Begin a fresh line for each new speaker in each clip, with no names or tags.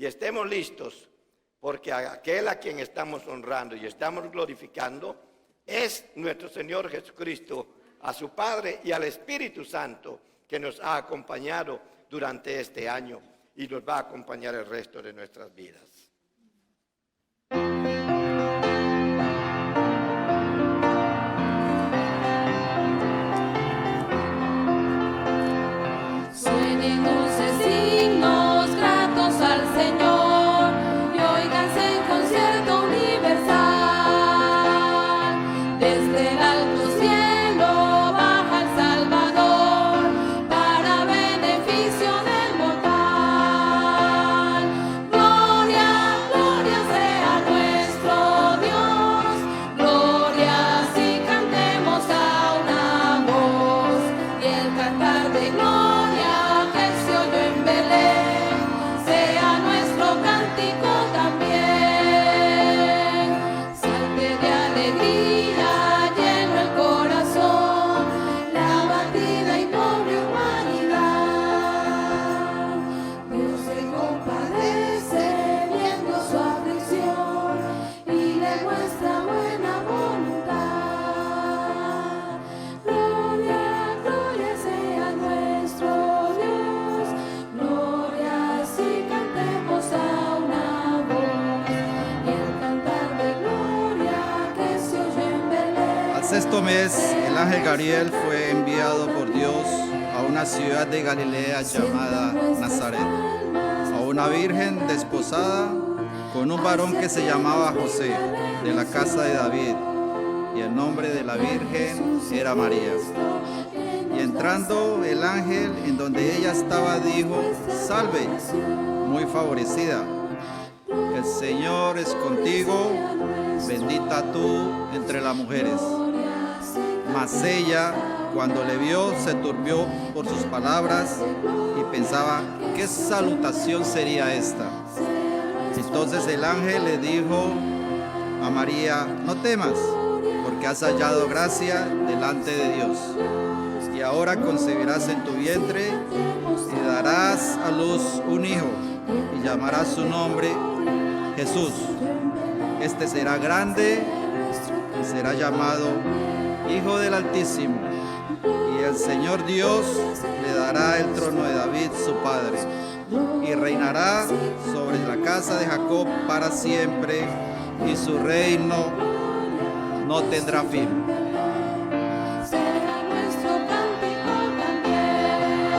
estemos listos, porque aquel a quien estamos honrando y estamos glorificando es nuestro Señor Jesucristo, a su Padre y al Espíritu Santo que nos ha acompañado durante este año y nos va a acompañar el resto de nuestras vidas.
Suenen dulces himnos gratos al Señor y óiganse en concierto universal. Desde el alto cielo baja el Salvador para beneficio del mortal. Gloria, gloria sea nuestro Dios, gloria si cantemos a una voz y el cantar de gloria que se oyó en Belén sea nuestro cántico también. Salte de alegría lleno el corazón, la abatida y pobre humanidad. Dios se compadece viendo su aflicción y le muestra buena voluntad. Gloria, gloria sea nuestro Dios, gloria si cantemos a una voz y el cantar de gloria que se oyó en Belén.
Al sexto mes, el ángel Gabriel fue enviado por Dios a una ciudad de Galilea llamada Nazaret, a una virgen desposada con un varón que se llamaba José, de la casa de David, y el nombre de la virgen era María. Y entrando el ángel en donde ella estaba, dijo: Salve, muy favorecida, el Señor es contigo, bendita tú entre las mujeres. Mas ella, cuando le vio, se turbió por sus palabras y pensaba: ¿qué salutación sería esta? Entonces el ángel le dijo a María: no temas, porque has hallado gracia delante de Dios. Y ahora concebirás en tu vientre y darás a luz un hijo, y llamarás su nombre Jesús. Este será grande y será llamado Hijo del Altísimo, y el Señor Dios le dará el trono de David su padre, y reinará sobre la casa de Jacob para siempre, y su reino no tendrá fin.
Sea nuestro cántico también.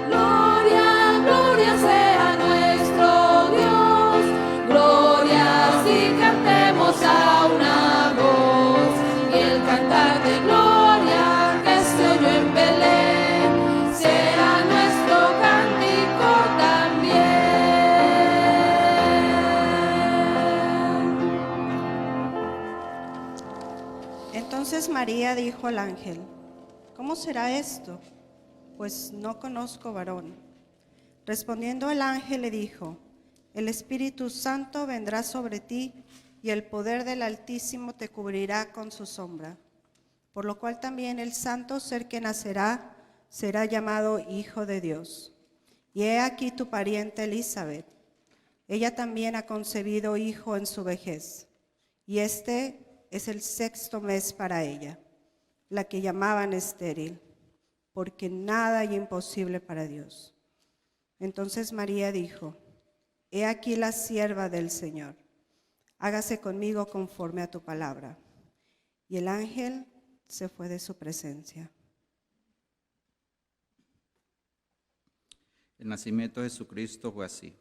Gloria, gloria sea nuestro Dios, gloria si cantemos a una voz y el cantar de gloria que se oyó en Belén será nuestro cántico también.
Entonces María dijo al ángel: ¿cómo será esto? Pues no conozco varón. Respondiendo el ángel le dijo: el Espíritu Santo vendrá sobre ti y el poder del Altísimo te cubrirá con su sombra. Por lo cual también el santo ser que nacerá será llamado Hijo de Dios. Y he aquí tu pariente Elizabeth. Ella también ha concebido hijo en su vejez, y este es el sexto mes para ella, la que llamaban estéril, porque nada hay imposible para Dios. Entonces María dijo: he aquí la sierva del Señor, hágase conmigo conforme a tu palabra. Y el ángel se fue de su presencia.
El nacimiento de Jesucristo fue así.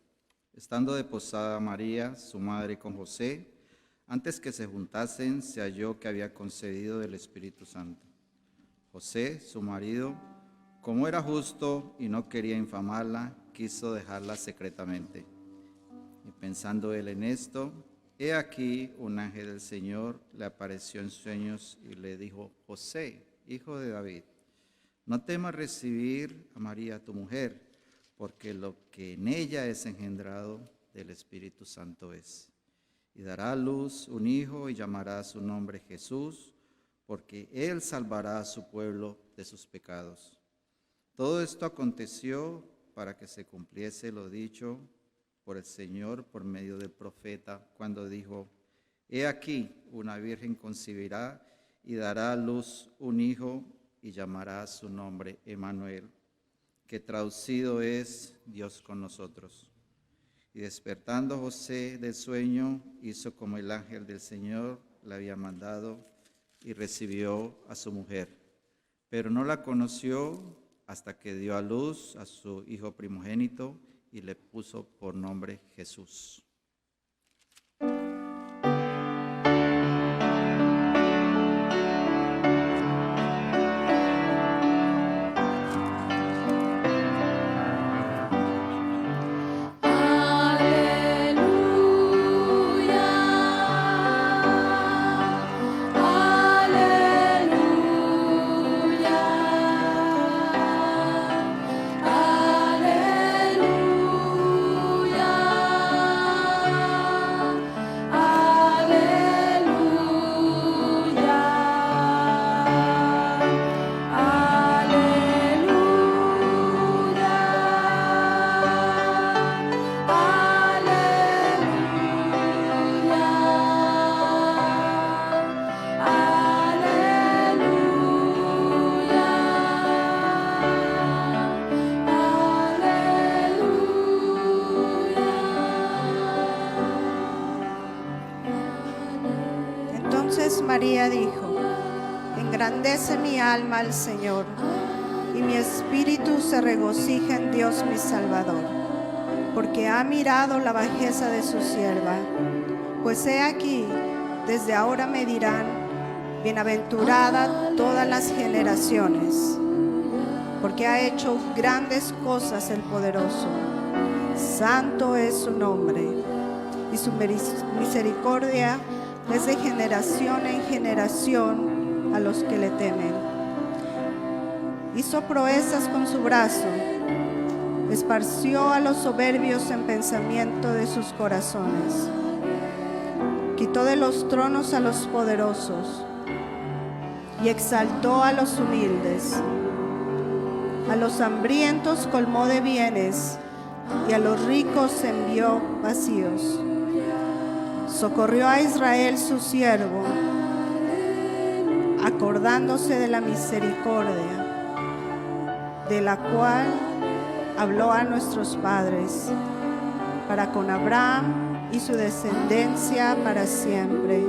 Estando desposada María, su madre, con José, antes que se juntasen, se halló que había concebido del Espíritu Santo. José, su marido, como era justo y no quería infamarla, quiso dejarla secretamente. Y pensando él en esto, he aquí un ángel del Señor le apareció en sueños y le dijo: José, hijo de David, no temas recibir a María tu mujer, porque lo que en ella es engendrado del Espíritu Santo es. Y dará a luz un hijo y llamará su nombre Jesús, porque él salvará a su pueblo de sus pecados. Todo esto aconteció para que se cumpliese lo dicho por el Señor por medio del profeta, cuando dijo: He aquí, una virgen concebirá y dará a luz un hijo y llamará su nombre Emmanuel, que traducido es Dios con nosotros. Y despertando José del sueño, hizo como el ángel del Señor le había mandado y recibió a su mujer. Pero no la conoció hasta que dio a luz a su hijo primogénito y le puso por nombre Jesús.
Entonces María dijo: Engrandece mi alma al Señor, y mi espíritu se regocija en Dios mi Salvador, porque ha mirado la bajeza de su sierva. Pues he aquí, desde ahora me dirán: bienaventurada todas las generaciones, porque ha hecho grandes cosas el poderoso. Santo es su nombre, y su misericordia es de generación en generación a los que le temen. Hizo proezas con su brazo, esparció a los soberbios en pensamiento de sus corazones. Quitó de los tronos a los poderosos y exaltó a los humildes. A los hambrientos colmó de bienes y a los ricos envió vacíos. Socorrió a Israel su siervo, acordándose de la misericordia, de la cual habló a nuestros padres, para con Abraham y su descendencia para siempre.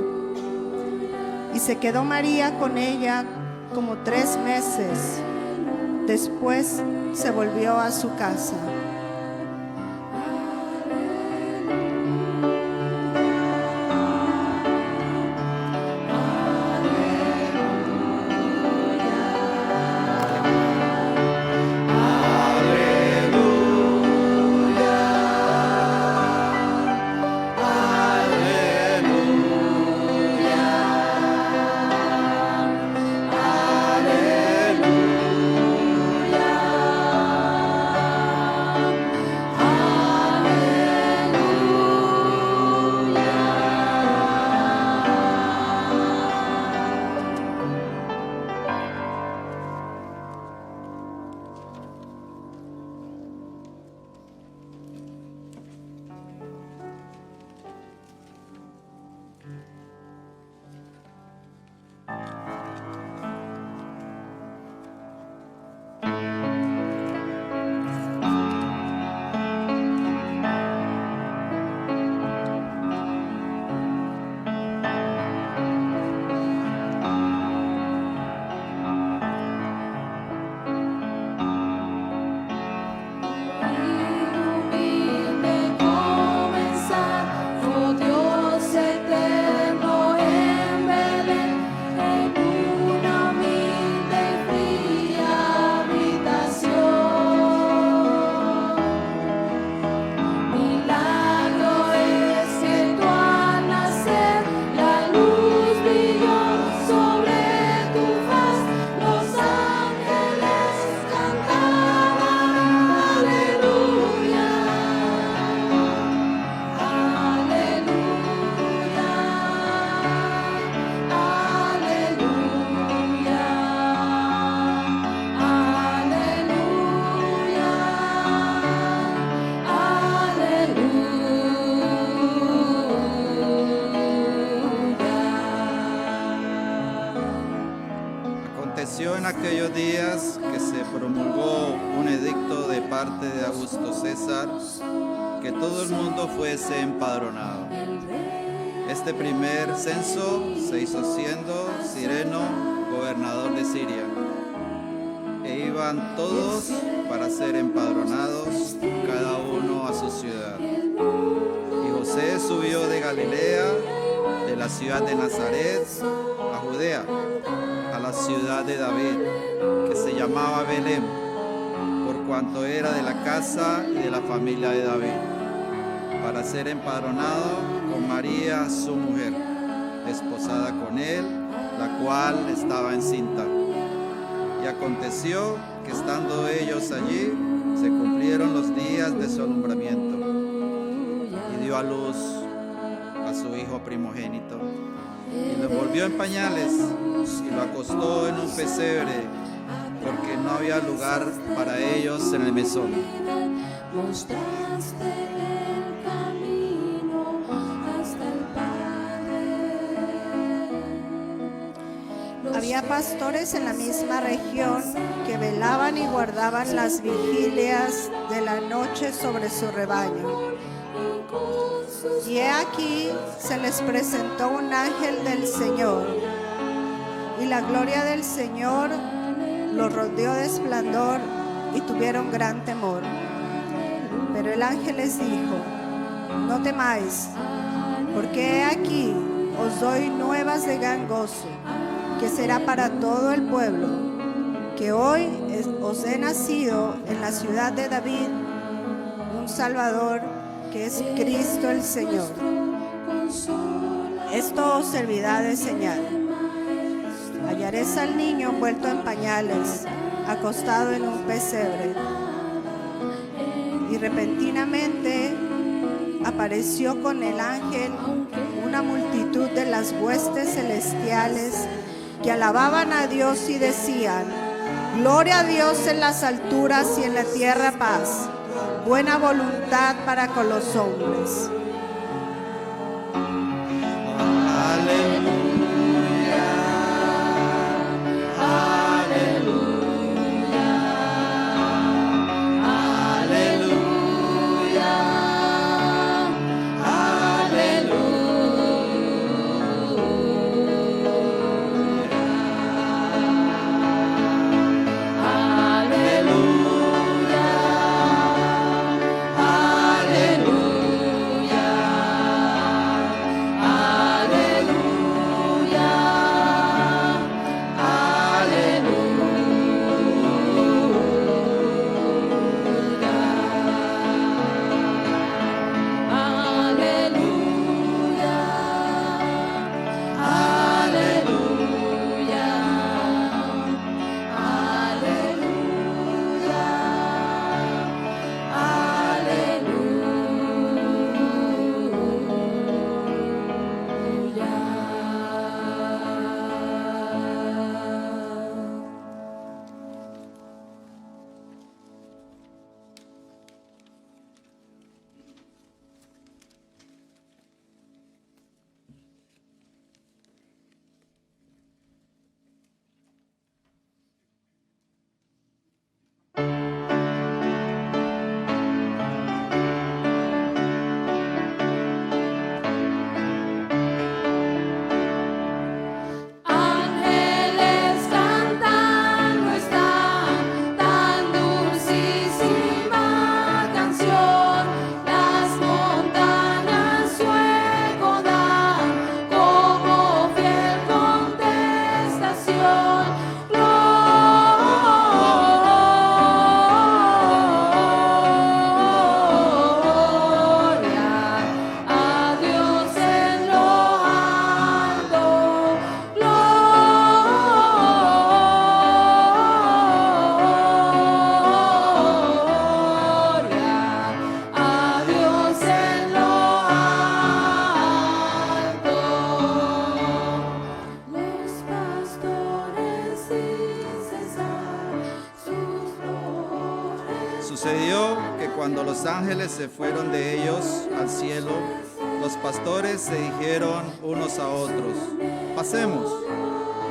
Y se quedó María con ella como 3 meses. Después se volvió a su casa.
en aquellos días que se promulgó un edicto de parte de Augusto César que todo el mundo fuese empadronado. Este primer censo se hizo siendo Cireno gobernador de Siria. E iban todos para ser empadronados, cada uno a su ciudad. Y José subió de Galilea, de la ciudad de Nazaret, a Judea, a la ciudad de David, que se llamaba Belén, por cuanto era de la casa y de la familia de David, para ser empadronado con María, su mujer, desposada con él, la cual estaba encinta. Y aconteció que estando ellos allí, se cumplieron los días de su alumbramiento, y dio a luz a su hijo primogénito, y lo envolvió en pañales, y lo acostó en un pesebre, porque no había lugar para ellos en el mesón.
Mostraste el camino hasta el Padre.
Había pastores en la misma región que velaban y guardaban las vigilias de la noche sobre su rebaño. Y he aquí se les presentó un ángel del Señor, y la gloria del Señor los rodeó de esplendor, y tuvieron gran temor. Pero el ángel les dijo: no temáis, porque he aquí os doy nuevas de gran gozo, que será para todo el pueblo, que hoy os he nacido en la ciudad de David un Salvador, que es Cristo el Señor. Esto os servirá de señal. Hallaréis al niño envuelto en pañales, acostado en un pesebre. Y repentinamente apareció con el ángel una multitud de las huestes celestiales que alababan a Dios y decían: gloria a Dios en las alturas y en la tierra paz, buena voluntad para con los hombres.
Sucedió que cuando los ángeles se fueron de ellos al cielo, los pastores se dijeron unos a otros: pasemos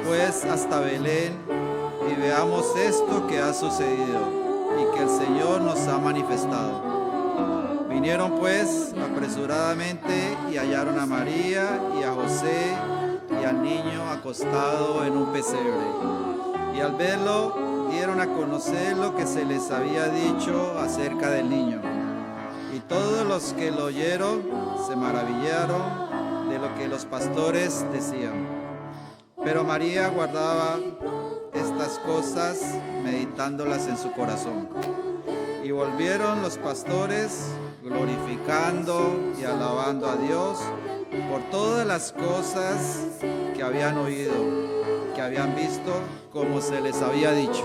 pues hasta Belén y veamos esto que ha sucedido y que el Señor nos ha manifestado. Vinieron pues apresuradamente y hallaron a María y a José y al niño acostado en un pesebre. Y al verlo dieron a conocer lo que se les había dicho acerca del niño. Y todos los que lo oyeron se maravillaron de lo que los pastores decían. Pero María guardaba estas cosas, meditándolas en su corazón. Y volvieron los pastores, glorificando y alabando a Dios por todas las cosas que habían oído, que habían visto, como se les había dicho.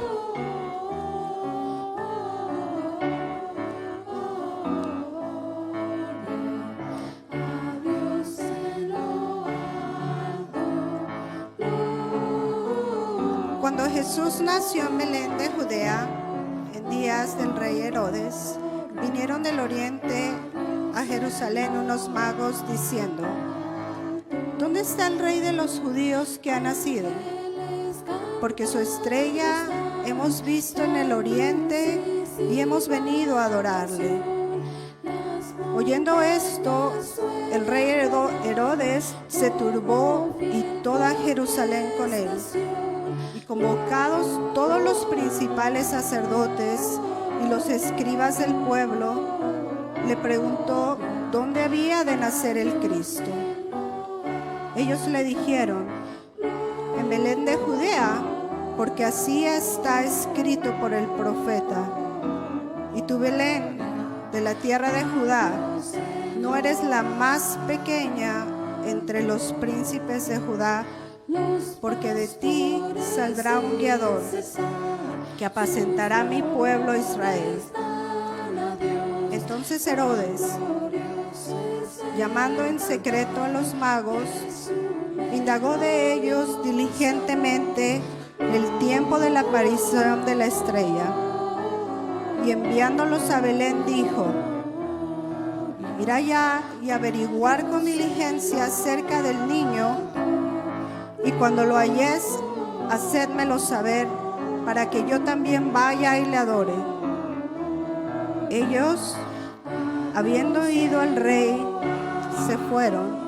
Cuando Jesús nació en Belén de Judea, en días del rey Herodes, vinieron del oriente a Jerusalén unos magos diciendo: ¿Dónde está el rey de los judíos que ha nacido? Porque su estrella hemos visto en el oriente y hemos venido a adorarle. Oyendo esto, el rey Herodes se turbó y toda Jerusalén con él. Y convocados todos los principales sacerdotes y los escribas del pueblo, le preguntó dónde había de nacer el Cristo. Ellos le dijeron: en Belén de Judea, porque así está escrito por el profeta. Y tú, Belén, de la tierra de Judá, no eres la más pequeña entre los príncipes de Judá, porque de ti saldrá un guiador que apacentará a mi pueblo Israel. Entonces Herodes, llamando en secreto a los magos, indagó de ellos diligentemente el tiempo de la aparición de la estrella, y enviándolos a Belén dijo: ir allá y averiguar con diligencia acerca del niño, y cuando lo halléis, hacedmelo saber, para que yo también vaya y le adore. Ellos, habiendo oído al rey, se fueron,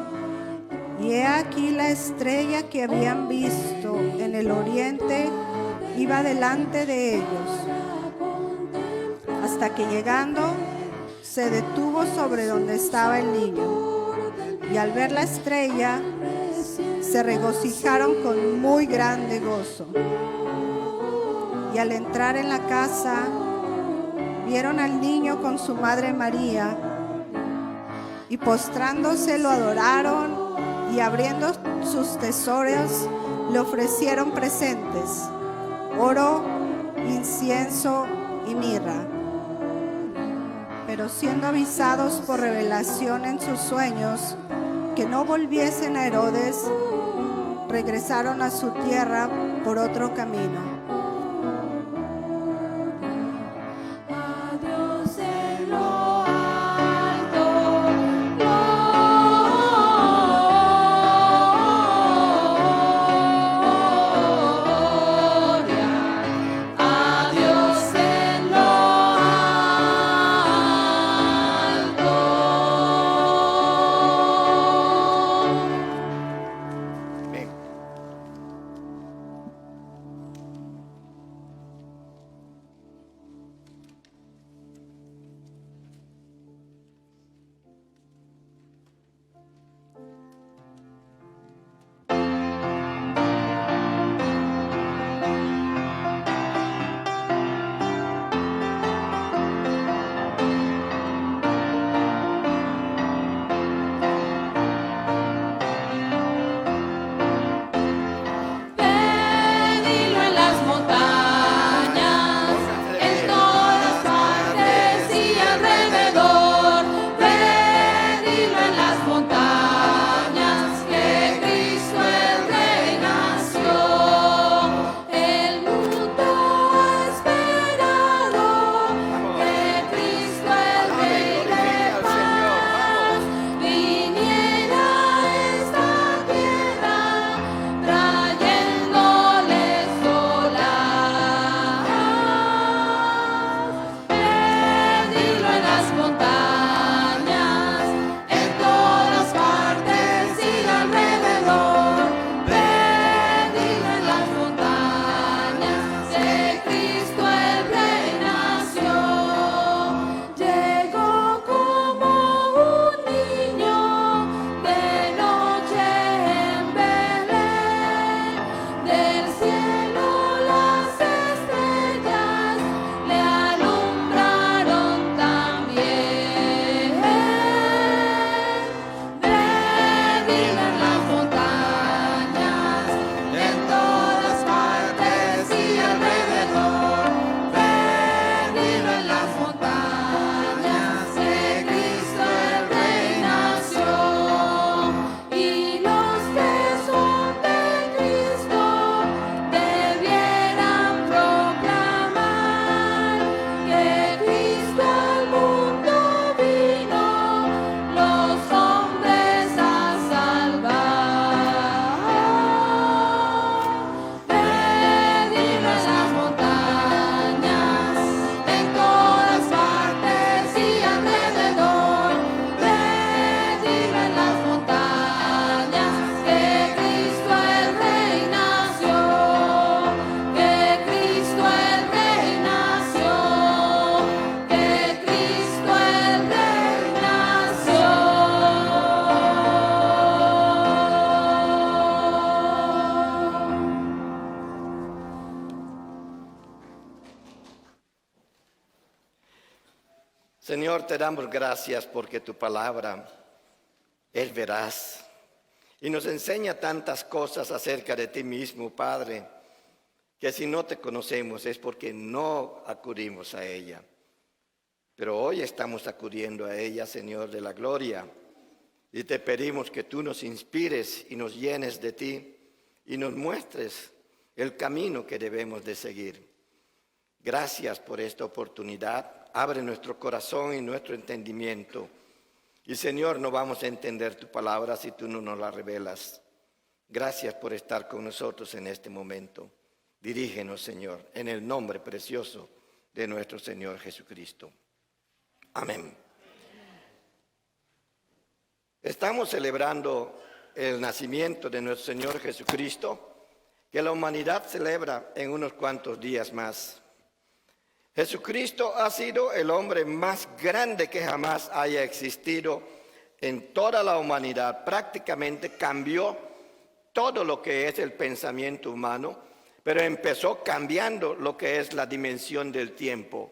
y he aquí la estrella que habían visto en el oriente iba delante de ellos, hasta que llegando se detuvo sobre donde estaba el niño, y al ver la estrella se regocijaron con muy grande gozo. Y al entrar en la casa, vieron al niño con su madre María, y postrándose lo adoraron, y abriendo sus tesoros le ofrecieron presentes: oro, incienso y mirra. Pero siendo avisados por revelación en sus sueños que no volviesen a Herodes, regresaron a su tierra por otro camino.
Señor, te damos gracias porque tu palabra es veraz y nos enseña tantas cosas acerca de ti mismo, Padre, que si no te conocemos es porque no acudimos a ella. Pero hoy estamos acudiendo a ella, Señor de la gloria, y te pedimos que tú nos inspires y nos llenes de ti y nos muestres el camino que debemos de seguir. Gracias por esta oportunidad. Abre nuestro corazón y nuestro entendimiento. Y Señor, no vamos a entender tu palabra si tú no nos la revelas. Gracias por estar con nosotros en este momento. Dirígenos, Señor, en el nombre precioso de nuestro Señor Jesucristo. Amén. Estamos celebrando el nacimiento de nuestro Señor Jesucristo, que la humanidad celebra en unos cuantos días más. Jesucristo ha sido el hombre más grande que jamás haya existido en toda la humanidad. Prácticamente cambió todo lo que es el pensamiento humano, pero empezó cambiando lo que es la dimensión del tiempo.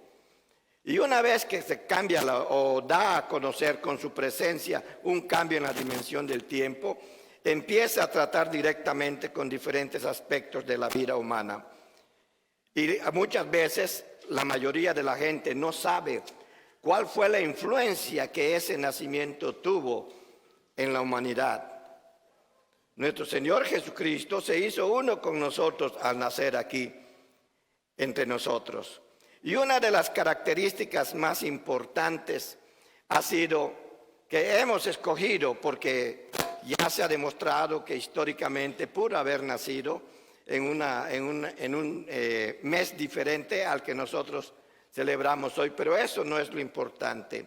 Y una vez que se cambia o da a conocer con su presencia un cambio en la dimensión del tiempo, empieza a tratar directamente con diferentes aspectos de la vida humana. Y muchas veces la mayoría de la gente no sabe cuál fue la influencia que ese nacimiento tuvo en la humanidad. Nuestro Señor Jesucristo se hizo uno con nosotros al nacer aquí, entre nosotros. Y una de las características más importantes ha sido que hemos escogido, porque ya se ha demostrado que históricamente pudo haber nacido en un mes diferente al que nosotros celebramos hoy, pero eso no es lo importante.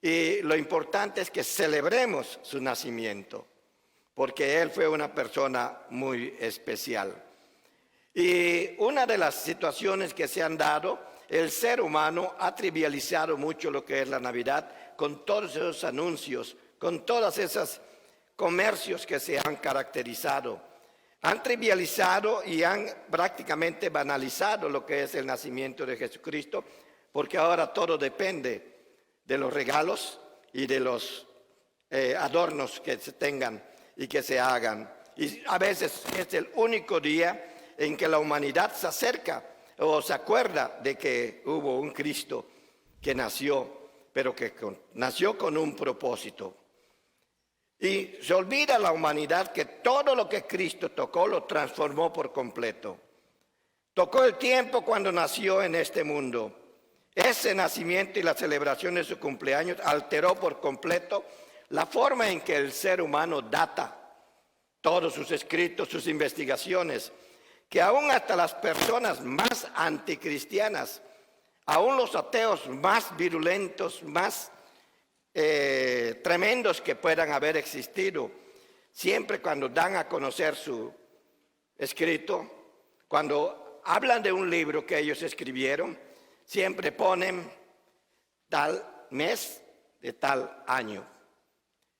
Y lo importante es que celebremos su nacimiento, porque él fue una persona muy especial. Y una de las situaciones que se han dado, el ser humano ha trivializado mucho lo que es la Navidad con todos esos anuncios, con todos esos comercios que se han caracterizado. Han trivializado y han prácticamente banalizado lo que es el nacimiento de Jesucristo, porque ahora todo depende de los regalos y de los adornos que se tengan y que se hagan. Y a veces es el único día en que la humanidad se acerca o se acuerda de que hubo un Cristo que nació, pero que nació con un propósito. Y se olvida la humanidad que todo lo que Cristo tocó lo transformó por completo. Tocó el tiempo cuando nació en este mundo. Ese nacimiento y la celebración de su cumpleaños alteró por completo la forma en que el ser humano data todos sus escritos, sus investigaciones, que aún hasta las personas más anticristianas, aún los ateos más virulentos, más tremendos que puedan haber existido, siempre cuando dan a conocer su escrito, cuando hablan de un libro que ellos escribieron, siempre ponen tal mes de tal año.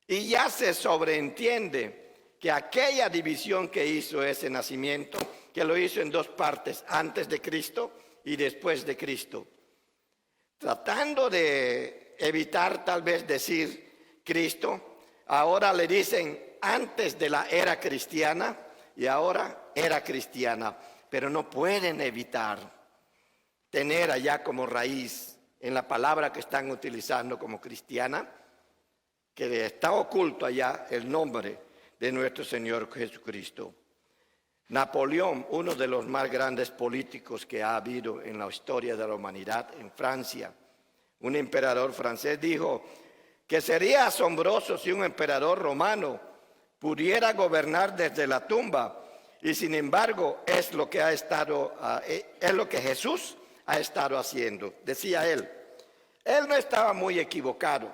Y ya se sobreentiende que aquella división que hizo ese nacimiento, que lo hizo en dos partes, antes de Cristo y después de Cristo, tratando de evitar tal vez decir Cristo, ahora le dicen antes de la era cristiana y ahora era cristiana, pero no pueden evitar tener allá como raíz en la palabra que están utilizando como cristiana, que está oculto allá el nombre de nuestro Señor Jesucristo. Napoleón, uno de los más grandes políticos que ha habido en la historia de la humanidad en Francia, un emperador francés, dijo que sería asombroso si un emperador romano pudiera gobernar desde la tumba, y sin embargo es lo que Jesús ha estado haciendo, decía él. Él no estaba muy equivocado,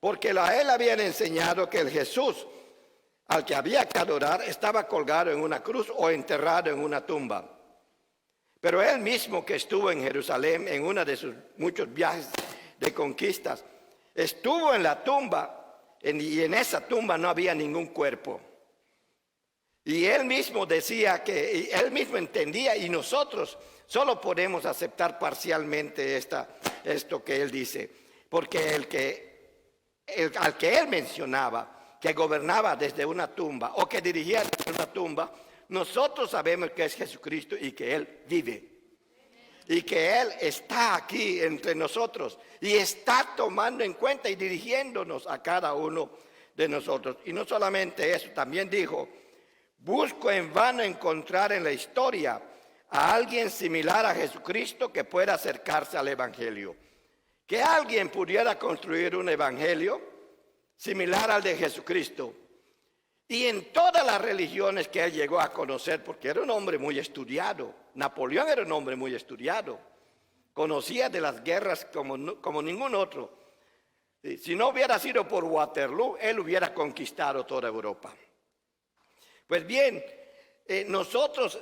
porque a él habían enseñado que el Jesús al que había que adorar estaba colgado en una cruz o enterrado en una tumba. Pero él mismo, que estuvo en Jerusalén en uno de sus muchos viajes de conquistas, estuvo en la tumba y en esa tumba no había ningún cuerpo. Y él mismo decía que él mismo entendía, y nosotros solo podemos aceptar parcialmente esto que él dice. Porque al que él mencionaba, que gobernaba desde una tumba o que dirigía desde una tumba, nosotros sabemos que es Jesucristo y que Él vive. Y que Él está aquí entre nosotros y está tomando en cuenta y dirigiéndonos a cada uno de nosotros. Y no solamente eso, también dijo, busco en vano encontrar en la historia a alguien similar a Jesucristo que pueda acercarse al Evangelio. Que alguien pudiera construir un Evangelio similar al de Jesucristo. Y en todas las religiones que él llegó a conocer, porque era un hombre muy estudiado, Napoleón era un hombre muy estudiado, conocía de las guerras como ningún otro. Si no hubiera sido por Waterloo, él hubiera conquistado toda Europa. Pues bien, nosotros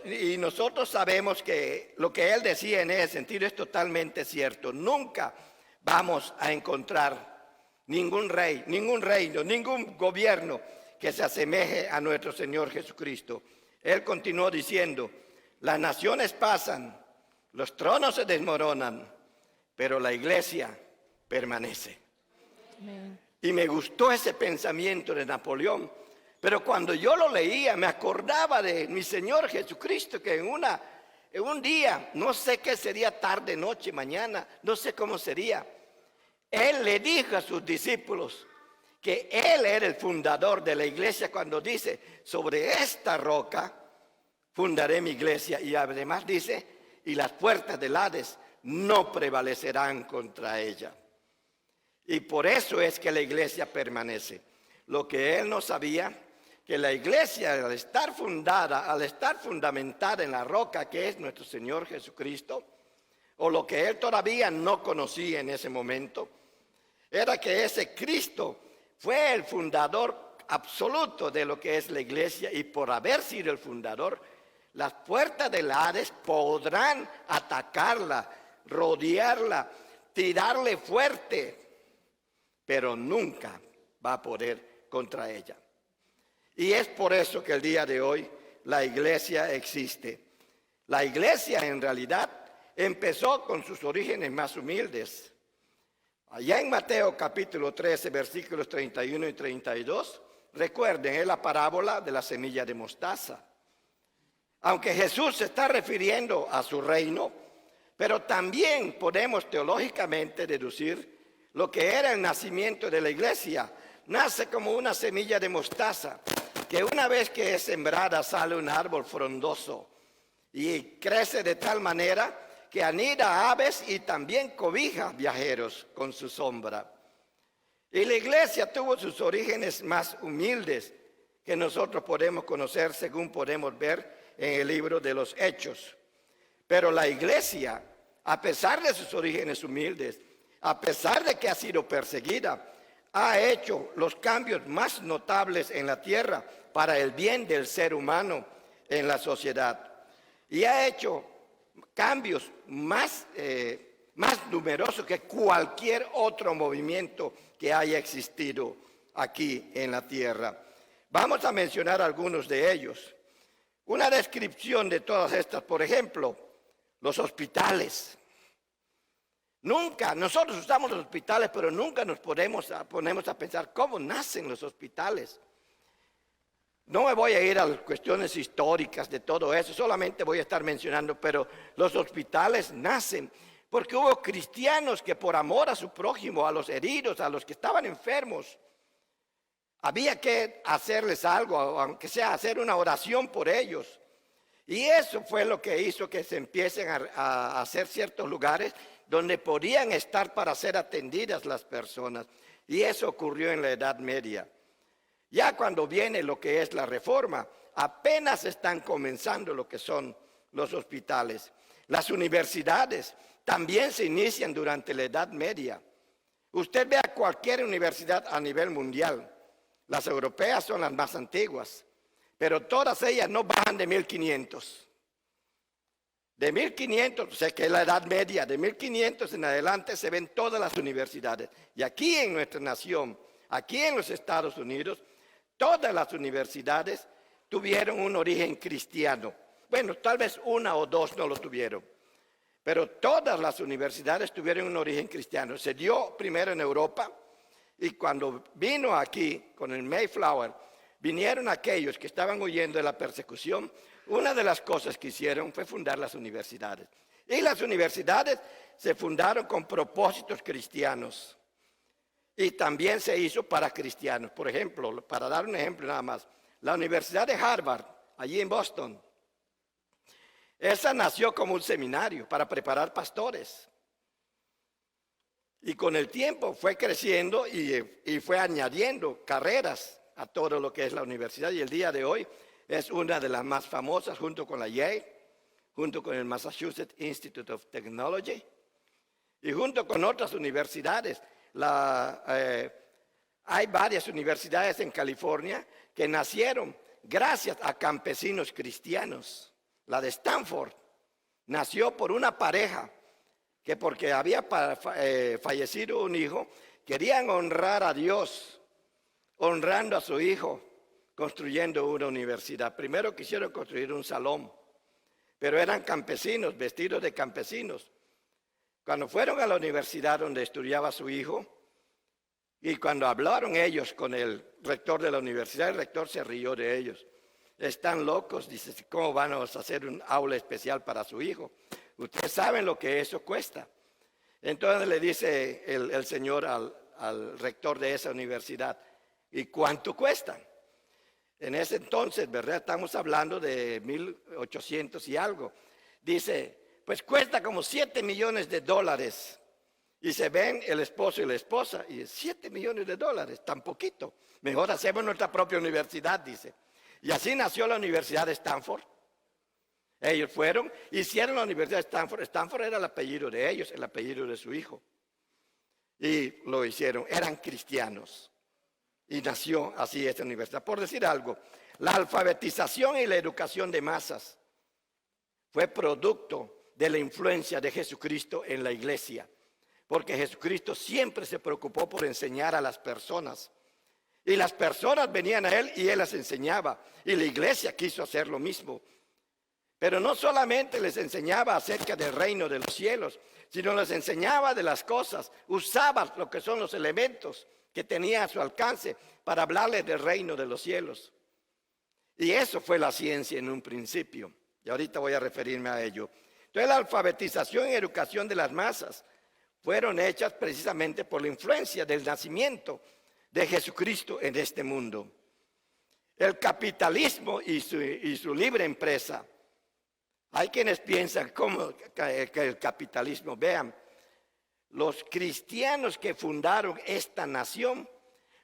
sabemos que lo que él decía en ese sentido es totalmente cierto. Nunca vamos a encontrar ningún rey, ningún reino, ningún gobierno que se asemeje a nuestro Señor Jesucristo. Él continuó diciendo, las naciones pasan, los tronos se desmoronan, pero la iglesia permanece.
Amén.
Y me gustó ese pensamiento de Napoleón, pero cuando yo lo leía me acordaba de mi Señor Jesucristo, que en un día, no sé qué sería, tarde, noche, mañana, no sé cómo sería, Él le dijo a sus discípulos que Él era el fundador de la iglesia cuando dice, sobre esta roca fundaré mi iglesia. Y además dice, y las puertas del Hades no prevalecerán contra ella. Y por eso es que la iglesia permanece. Lo que él no sabía, que la iglesia al estar fundamentada en la roca que es nuestro Señor Jesucristo, o lo que él todavía no conocía en ese momento, era que ese Cristo fue el fundador absoluto de lo que es la iglesia, y por haber sido el fundador, las puertas del Hades podrán atacarla, rodearla, tirarle fuerte, pero nunca va a poder contra ella. Y es por eso que el día de hoy la iglesia existe. La iglesia en realidad empezó con sus orígenes más humildes. Allá en Mateo capítulo 13, versículos 31 y 32, recuerden, es la parábola de la semilla de mostaza. Aunque Jesús se está refiriendo a su reino, pero también podemos teológicamente deducir lo que era el nacimiento de la iglesia. Nace como una semilla de mostaza, que una vez que es sembrada sale un árbol frondoso y crece de tal manera que anida aves y también cobija viajeros con su sombra. Y la iglesia tuvo sus orígenes más humildes que nosotros podemos conocer según podemos ver en el libro de los Hechos. Pero la iglesia, a pesar de sus orígenes humildes, a pesar de que ha sido perseguida, ha hecho los cambios más notables en la tierra para el bien del ser humano en la sociedad. Y ha hecho cambios más numerosos que cualquier otro movimiento que haya existido aquí en la tierra. Vamos a mencionar algunos de ellos. Una descripción de todas estas, por ejemplo, los hospitales. Nosotros usamos los hospitales, pero nunca nos ponemos a pensar cómo nacen los hospitales. No me voy a ir a las cuestiones históricas de todo eso, solamente voy a estar mencionando, pero los hospitales nacen porque hubo cristianos que por amor a su prójimo, a los heridos, a los que estaban enfermos, había que hacerles algo, aunque sea hacer una oración por ellos. Y eso fue lo que hizo que se empiecen a hacer ciertos lugares donde podían estar para ser atendidas las personas. Y eso ocurrió en la Edad Media. Ya cuando viene lo que es la Reforma, apenas están comenzando lo que son los hospitales. Las universidades también se inician durante la Edad Media. Usted ve a cualquier universidad a nivel mundial. Las europeas son las más antiguas, pero todas ellas no bajan de 1500. De 1500, sé que es la Edad Media, de 1500 en adelante se ven todas las universidades. Y aquí en nuestra nación, aquí en los Estados Unidos, todas las universidades tuvieron un origen cristiano. Bueno, tal vez una o dos no lo tuvieron. Pero todas las universidades tuvieron un origen cristiano. Se dio primero en Europa y cuando vino aquí con el Mayflower, vinieron aquellos que estaban huyendo de la persecución. Una de las cosas que hicieron fue fundar las universidades. Y las universidades se fundaron con propósitos cristianos. Y también se hizo para cristianos. Por ejemplo, para dar un ejemplo nada más, la Universidad de Harvard, allí en Boston, esa nació como un seminario para preparar pastores. Y con el tiempo fue creciendo y fue añadiendo carreras a todo lo que es la universidad. Y el día de hoy es una de las más famosas junto con la Yale, junto con el Massachusetts Institute of Technology y junto con otras universidades. Hay varias universidades en California que nacieron gracias a campesinos cristianos. La de Stanford nació por una pareja que porque había fallecido un hijo, querían honrar a Dios, honrando a su hijo, construyendo una universidad. Primero quisieron construir un salón, pero eran campesinos, vestidos de campesinos. Cuando fueron a la universidad donde estudiaba su hijo, y cuando hablaron ellos con el rector de la universidad, el rector se rió de ellos. Están locos, dice, ¿cómo vamos a hacer un aula especial para su hijo? Ustedes saben lo que eso cuesta. Entonces le dice el señor al rector de esa universidad, ¿y cuánto cuesta? En ese entonces, ¿verdad? Estamos hablando de 1800 y algo. Dice, pues cuesta como $7 millones. Y se ven el esposo y la esposa, y $7 millones, tan poquito. Mejor hacemos nuestra propia universidad, dice. Y así nació la Universidad de Stanford. Ellos fueron, hicieron la Universidad de Stanford. Stanford era el apellido de ellos, el apellido de su hijo. Y lo hicieron, eran cristianos. Y nació así esta universidad. Por decir algo, la alfabetización y la educación de masas fue producto de la influencia de Jesucristo en la iglesia. Porque Jesucristo siempre se preocupó por enseñar a las personas. Y las personas venían a Él y Él las enseñaba. Y la iglesia quiso hacer lo mismo. Pero no solamente les enseñaba acerca del reino de los cielos, sino les enseñaba de las cosas. Usaba lo que son los elementos que tenía a su alcance para hablarles del reino de los cielos. Y eso fue la ciencia en un principio. Y ahorita voy a referirme a ello. Entonces la alfabetización y educación de las masas fueron hechas precisamente por la influencia del nacimiento de Jesucristo en este mundo. El capitalismo y su libre empresa. Hay quienes piensan que el capitalismo, vean, los cristianos que fundaron esta nación,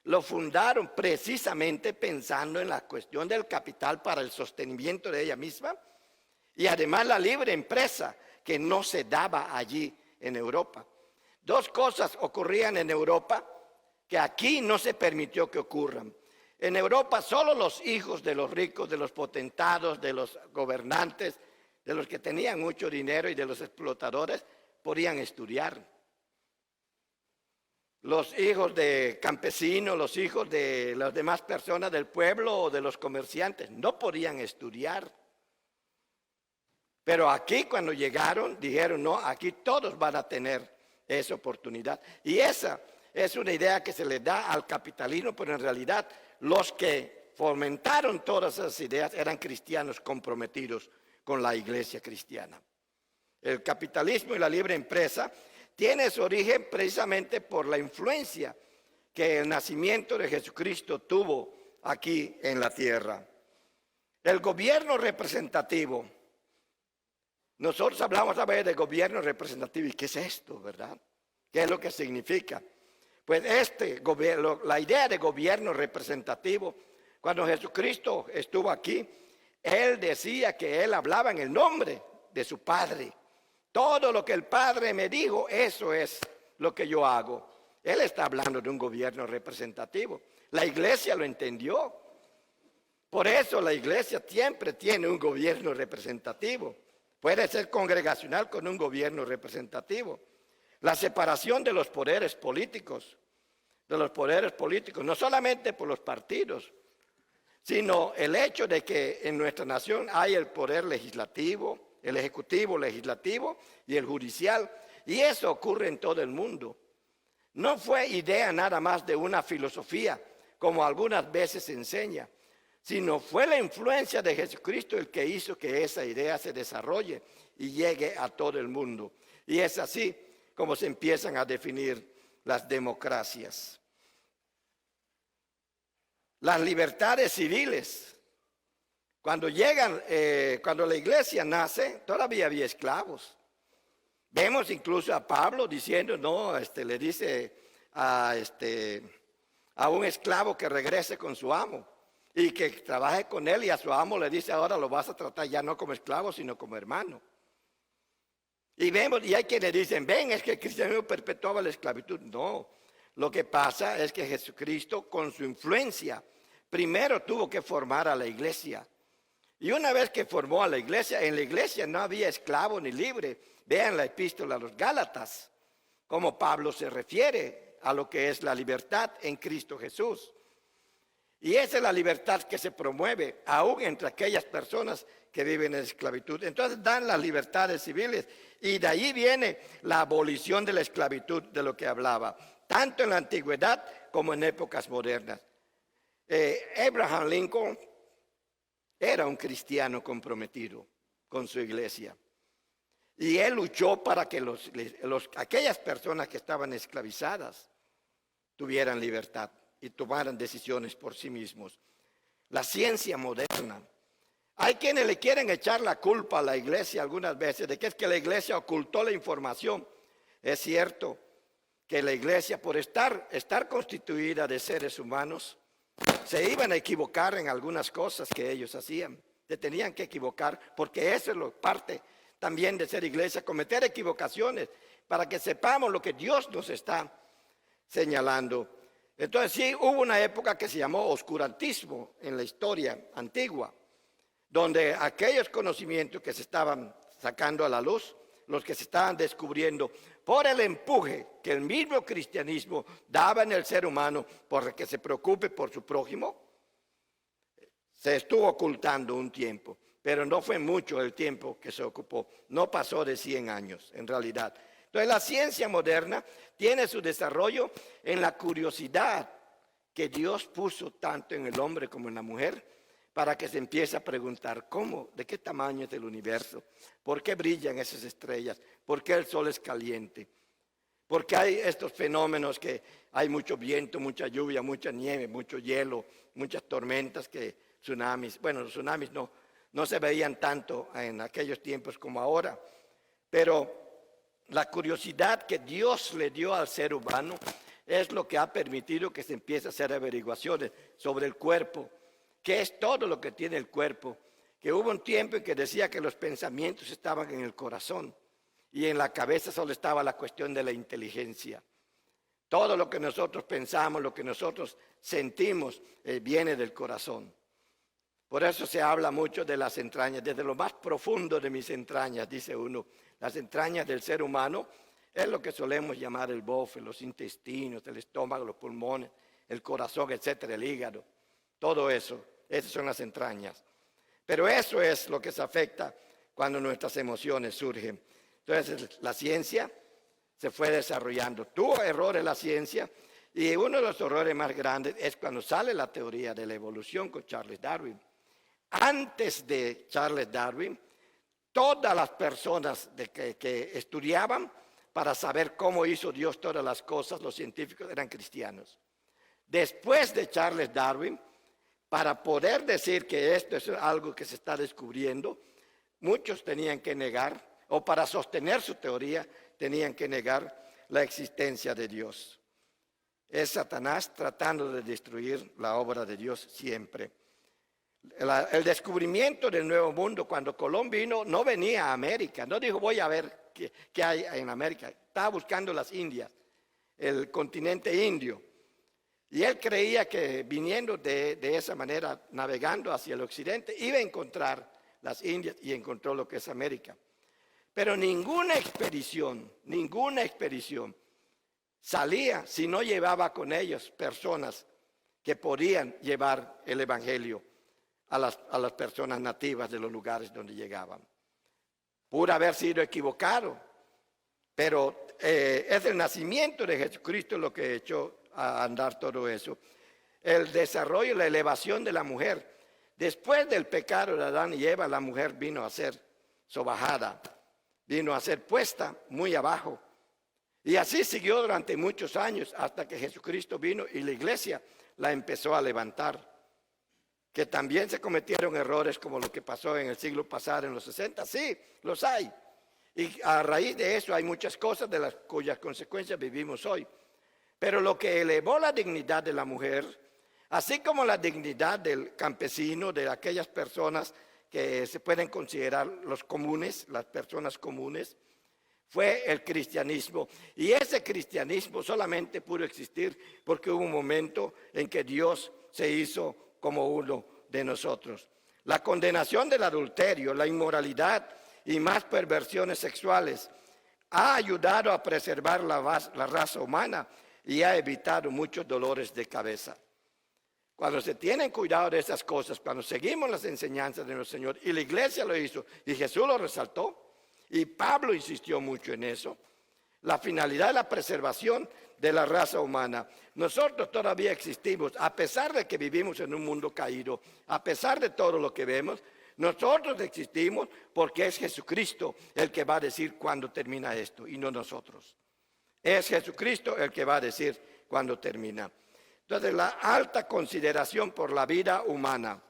lo fundaron precisamente pensando en la cuestión del capital para el sostenimiento de ella misma y además la libre empresa que no se daba allí en Europa. Dos cosas ocurrían en Europa que aquí no se permitió que ocurran. En Europa solo los hijos de los ricos, de los potentados, de los gobernantes, de los que tenían mucho dinero y de los explotadores podían estudiar. Los hijos de campesinos, los hijos de las demás personas del pueblo o de los comerciantes no podían estudiar. Pero aquí cuando llegaron dijeron, no, aquí todos van a tener esa oportunidad. Y esa es una idea que se le da al capitalismo, pero en realidad los que fomentaron todas esas ideas eran cristianos comprometidos con la iglesia cristiana. El capitalismo y la libre empresa tiene su origen precisamente por la influencia que el nacimiento de Jesucristo tuvo aquí en la tierra. El gobierno representativo. Nosotros hablamos a veces de gobierno representativo. ¿Y qué es esto, verdad? ¿Qué es lo que significa? Pues la idea de gobierno representativo, cuando Jesucristo estuvo aquí, Él decía que Él hablaba en el nombre de su Padre. Todo lo que el Padre me dijo, eso es lo que yo hago. Él está hablando de un gobierno representativo. La iglesia lo entendió. Por eso la iglesia siempre tiene un gobierno representativo. Puede ser congregacional con un gobierno representativo. La separación de los poderes políticos, no solamente por los partidos, sino el hecho de que en nuestra nación hay el poder legislativo, el ejecutivo, el legislativo y el judicial. Y eso ocurre en todo el mundo. No fue idea nada más de una filosofía, como algunas veces se enseña, sino fue la influencia de Jesucristo el que hizo que esa idea se desarrolle y llegue a todo el mundo. Y es así como se empiezan a definir las democracias. Las libertades civiles. Cuando la iglesia nace, todavía había esclavos. Vemos incluso a Pablo diciendo, le dice a un esclavo que regrese con su amo y que trabaje con él, y a su amo le dice, ahora lo vas a tratar ya no como esclavo, sino como hermano. Y hay quienes dicen, es que el cristianismo perpetuaba la esclavitud. No, lo que pasa es que Jesucristo, con su influencia, primero tuvo que formar a la iglesia. Y una vez que formó a la iglesia, en la iglesia no había esclavo ni libre. Vean la epístola a los Gálatas, como Pablo se refiere a lo que es la libertad en Cristo Jesús. Y esa es la libertad que se promueve aún entre aquellas personas que viven en esclavitud. Entonces dan las libertades civiles y de ahí viene la abolición de la esclavitud de lo que hablaba, tanto en la antigüedad como en épocas modernas. Abraham Lincoln era un cristiano comprometido con su iglesia. Y él luchó para que aquellas personas que estaban esclavizadas tuvieran libertad y tomaran decisiones por sí mismos. La ciencia moderna. Hay quienes le quieren echar la culpa a la iglesia algunas veces de que es que la iglesia ocultó la información. Es cierto que la iglesia, por estar constituida de seres humanos, se iban a equivocar en algunas cosas que ellos hacían. Se tenían que equivocar porque eso es parte también de ser iglesia, cometer equivocaciones para que sepamos lo que Dios nos está señalando. Entonces sí, hubo una época que se llamó oscurantismo en la historia antigua, donde aquellos conocimientos que se estaban sacando a la luz, los que se estaban descubriendo por el empuje que el mismo cristianismo daba en el ser humano por que se preocupe por su prójimo, se estuvo ocultando un tiempo, pero no fue mucho el tiempo que se ocupó, no pasó de 100 años en realidad. Entonces la ciencia moderna tiene su desarrollo en la curiosidad que Dios puso tanto en el hombre como en la mujer, para que se empiece a preguntar de qué tamaño es el universo, por qué brillan esas estrellas, por qué el sol es caliente, por qué hay estos fenómenos que hay mucho viento, mucha lluvia, mucha nieve, mucho hielo, muchas tormentas, tsunamis. Bueno, los tsunamis no se veían tanto en aquellos tiempos como ahora, pero la curiosidad que Dios le dio al ser humano es lo que ha permitido que se empiece a hacer averiguaciones sobre el cuerpo, que es todo lo que tiene el cuerpo, que hubo un tiempo en que decía que los pensamientos estaban en el corazón y en la cabeza solo estaba la cuestión de la inteligencia. Todo lo que nosotros pensamos, lo que nosotros sentimos, viene del corazón. Por eso se habla mucho de las entrañas, desde lo más profundo de mis entrañas, dice uno. Las entrañas del ser humano es lo que solemos llamar el bofe, los intestinos, el estómago, los pulmones, el corazón, etcétera, el hígado. Todo eso, esas son las entrañas. Pero eso es lo que se afecta cuando nuestras emociones surgen. Entonces la ciencia se fue desarrollando. Tuvo errores la ciencia y uno de los errores más grandes es cuando sale la teoría de la evolución con Charles Darwin. Antes de Charles Darwin, todas las personas que estudiaban para saber cómo hizo Dios todas las cosas, los científicos eran cristianos. Después de Charles Darwin, para poder decir que esto es algo que se está descubriendo, muchos tenían que negar, o para sostener su teoría, tenían que negar la existencia de Dios. Es Satanás tratando de destruir la obra de Dios siempre. El descubrimiento del Nuevo Mundo, cuando Colón vino, no venía a América, no dijo voy a ver qué hay en América, estaba buscando las Indias, el continente indio. Y él creía que viniendo de esa manera, navegando hacia el occidente, iba a encontrar las Indias y encontró lo que es América. Pero ninguna expedición salía si no llevaba con ellos personas que podían llevar el evangelio a las personas nativas de los lugares donde llegaban. Pudo haber sido equivocado, pero es el nacimiento de Jesucristo lo que echó a andar todo eso. El desarrollo, la elevación de la mujer. Después del pecado de Adán y Eva, la mujer vino a ser sobajada, vino a ser puesta muy abajo. Y así siguió durante muchos años hasta que Jesucristo vino y la iglesia la empezó a levantar. Que también se cometieron errores como lo que pasó en el siglo pasado, en los 60, sí, los hay. Y a raíz de eso hay muchas cosas de las cuyas consecuencias vivimos hoy. Pero lo que elevó la dignidad de la mujer, así como la dignidad del campesino, de aquellas personas que se pueden considerar los comunes, las personas comunes, fue el cristianismo. Y ese cristianismo solamente pudo existir porque hubo un momento en que Dios se hizo como uno de nosotros. La condenación del adulterio, la inmoralidad y más perversiones sexuales ha ayudado a preservar la raza humana y ha evitado muchos dolores de cabeza. Cuando se tienen cuidado de esas cosas, cuando seguimos las enseñanzas de nuestro Señor, y la iglesia lo hizo, y Jesús lo resaltó, y Pablo insistió mucho en eso, la finalidad es la preservación de la raza humana. Nosotros todavía existimos, a pesar de que vivimos en un mundo caído, a pesar de todo lo que vemos, nosotros existimos porque es Jesucristo el que va a decir cuándo termina esto, y no nosotros. Es Jesucristo el que va a decir cuándo termina. Entonces, la alta consideración por la vida humana.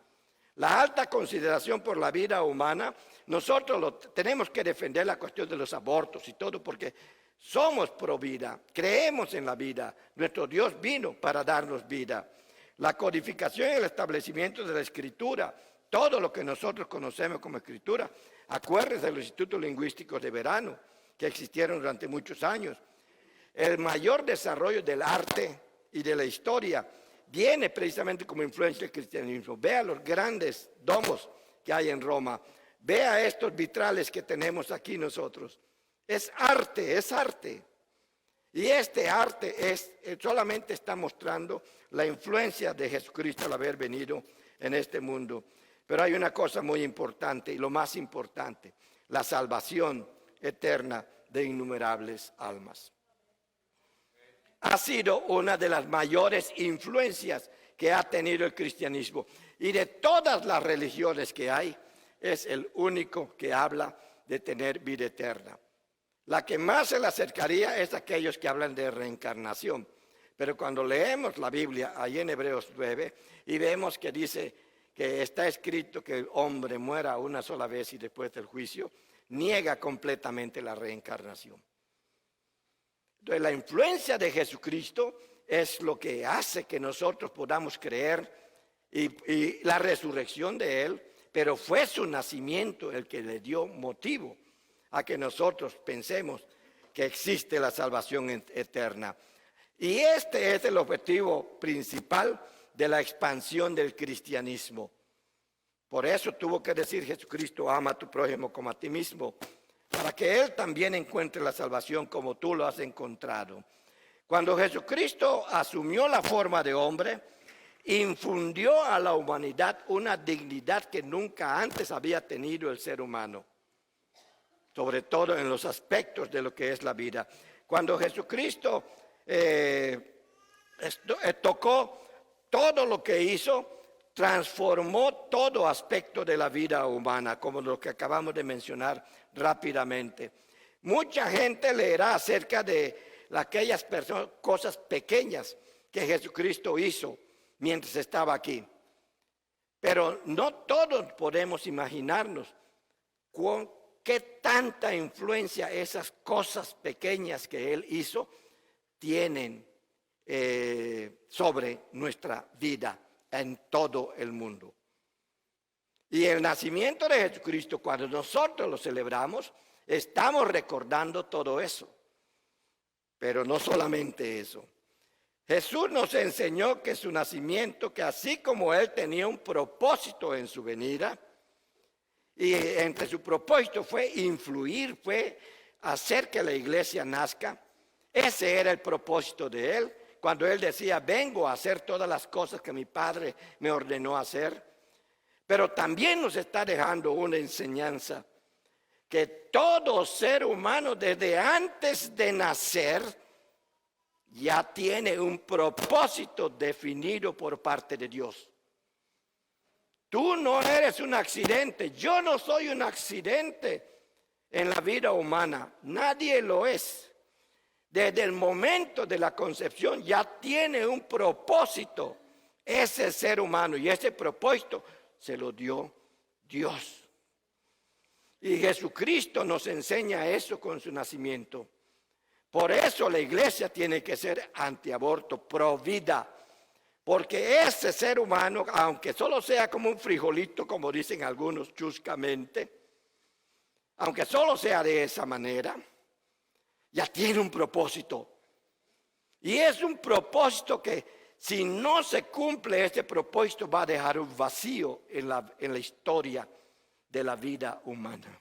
La alta consideración por la vida humana, nosotros tenemos que defender la cuestión de los abortos y todo porque somos pro vida, creemos en la vida. Nuestro Dios vino para darnos vida. La codificación y el establecimiento de la escritura, todo lo que nosotros conocemos como escritura. Acuérdense de los institutos lingüísticos de verano que existieron durante muchos años. El mayor desarrollo del arte y de la historia viene precisamente como influencia del cristianismo. Vea los grandes domos que hay en Roma. Vea estos vitrales que tenemos aquí nosotros. Es arte, es arte. Y este arte solamente está mostrando la influencia de Jesucristo al haber venido en este mundo. Pero hay una cosa muy importante y lo más importante, la salvación eterna de innumerables almas. Ha sido una de las mayores influencias que ha tenido el cristianismo. Y de todas las religiones que hay, es el único que habla de tener vida eterna. La que más se le acercaría es aquellos que hablan de reencarnación. Pero cuando leemos la Biblia, ahí en Hebreos 9, y vemos que dice que está escrito que el hombre muera una sola vez y después del juicio, niega completamente la reencarnación. Entonces, la influencia de Jesucristo es lo que hace que nosotros podamos creer y la resurrección de Él, pero fue su nacimiento el que le dio motivo a que nosotros pensemos que existe la salvación eterna. Y este es el objetivo principal de la expansión del cristianismo. Por eso tuvo que decir Jesucristo, ama a tu prójimo como a ti mismo, para que Él también encuentre la salvación como tú lo has encontrado. Cuando Jesucristo asumió la forma de hombre, infundió a la humanidad una dignidad que nunca antes había tenido el ser humano, sobre todo en los aspectos de lo que es la vida. Cuando Jesucristo tocó todo lo que hizo, transformó todo aspecto de la vida humana, como lo que acabamos de mencionar rápidamente. Mucha gente leerá acerca de aquellas cosas pequeñas que Jesucristo hizo mientras estaba aquí. Pero no todos podemos imaginarnos qué tanta influencia esas cosas pequeñas que Él hizo tienen sobre nuestra vida en todo el mundo. Y el nacimiento de Jesucristo, cuando nosotros lo celebramos, estamos recordando todo eso. Pero no solamente eso. Jesús nos enseñó que su nacimiento, que así como Él tenía un propósito en su venida, y entre su propósito fue influir, fue hacer que la iglesia nazca. Ese era el propósito de Él. Cuando Él decía, vengo a hacer todas las cosas que mi Padre me ordenó hacer. Pero también nos está dejando una enseñanza que todo ser humano desde antes de nacer ya tiene un propósito definido por parte de Dios. Tú no eres un accidente, yo no soy un accidente en la vida humana, nadie lo es. Desde el momento de la concepción ya tiene un propósito ese ser humano, y ese propósito se lo dio Dios. Y Jesucristo nos enseña eso con su nacimiento. Por eso la iglesia tiene que ser antiaborto, pro vida. Porque ese ser humano, aunque solo sea como un frijolito, como dicen algunos chuscamente, aunque solo sea de esa manera, ya tiene un propósito. Y es un propósito que si no se cumple este propósito va a dejar un vacío en la historia de la vida humana.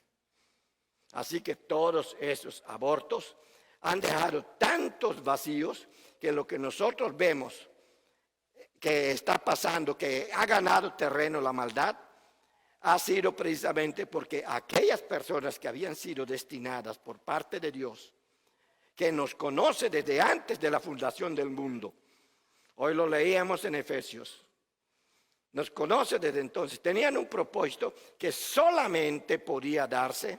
Así que todos esos abortos han dejado tantos vacíos que lo que nosotros vemos que está pasando, que ha ganado terreno la maldad, ha sido precisamente porque aquellas personas que habían sido destinadas por parte de Dios, que nos conoce desde antes de la fundación del mundo, hoy lo leíamos en Efesios, nos conoce desde entonces, tenían un propósito que solamente podía darse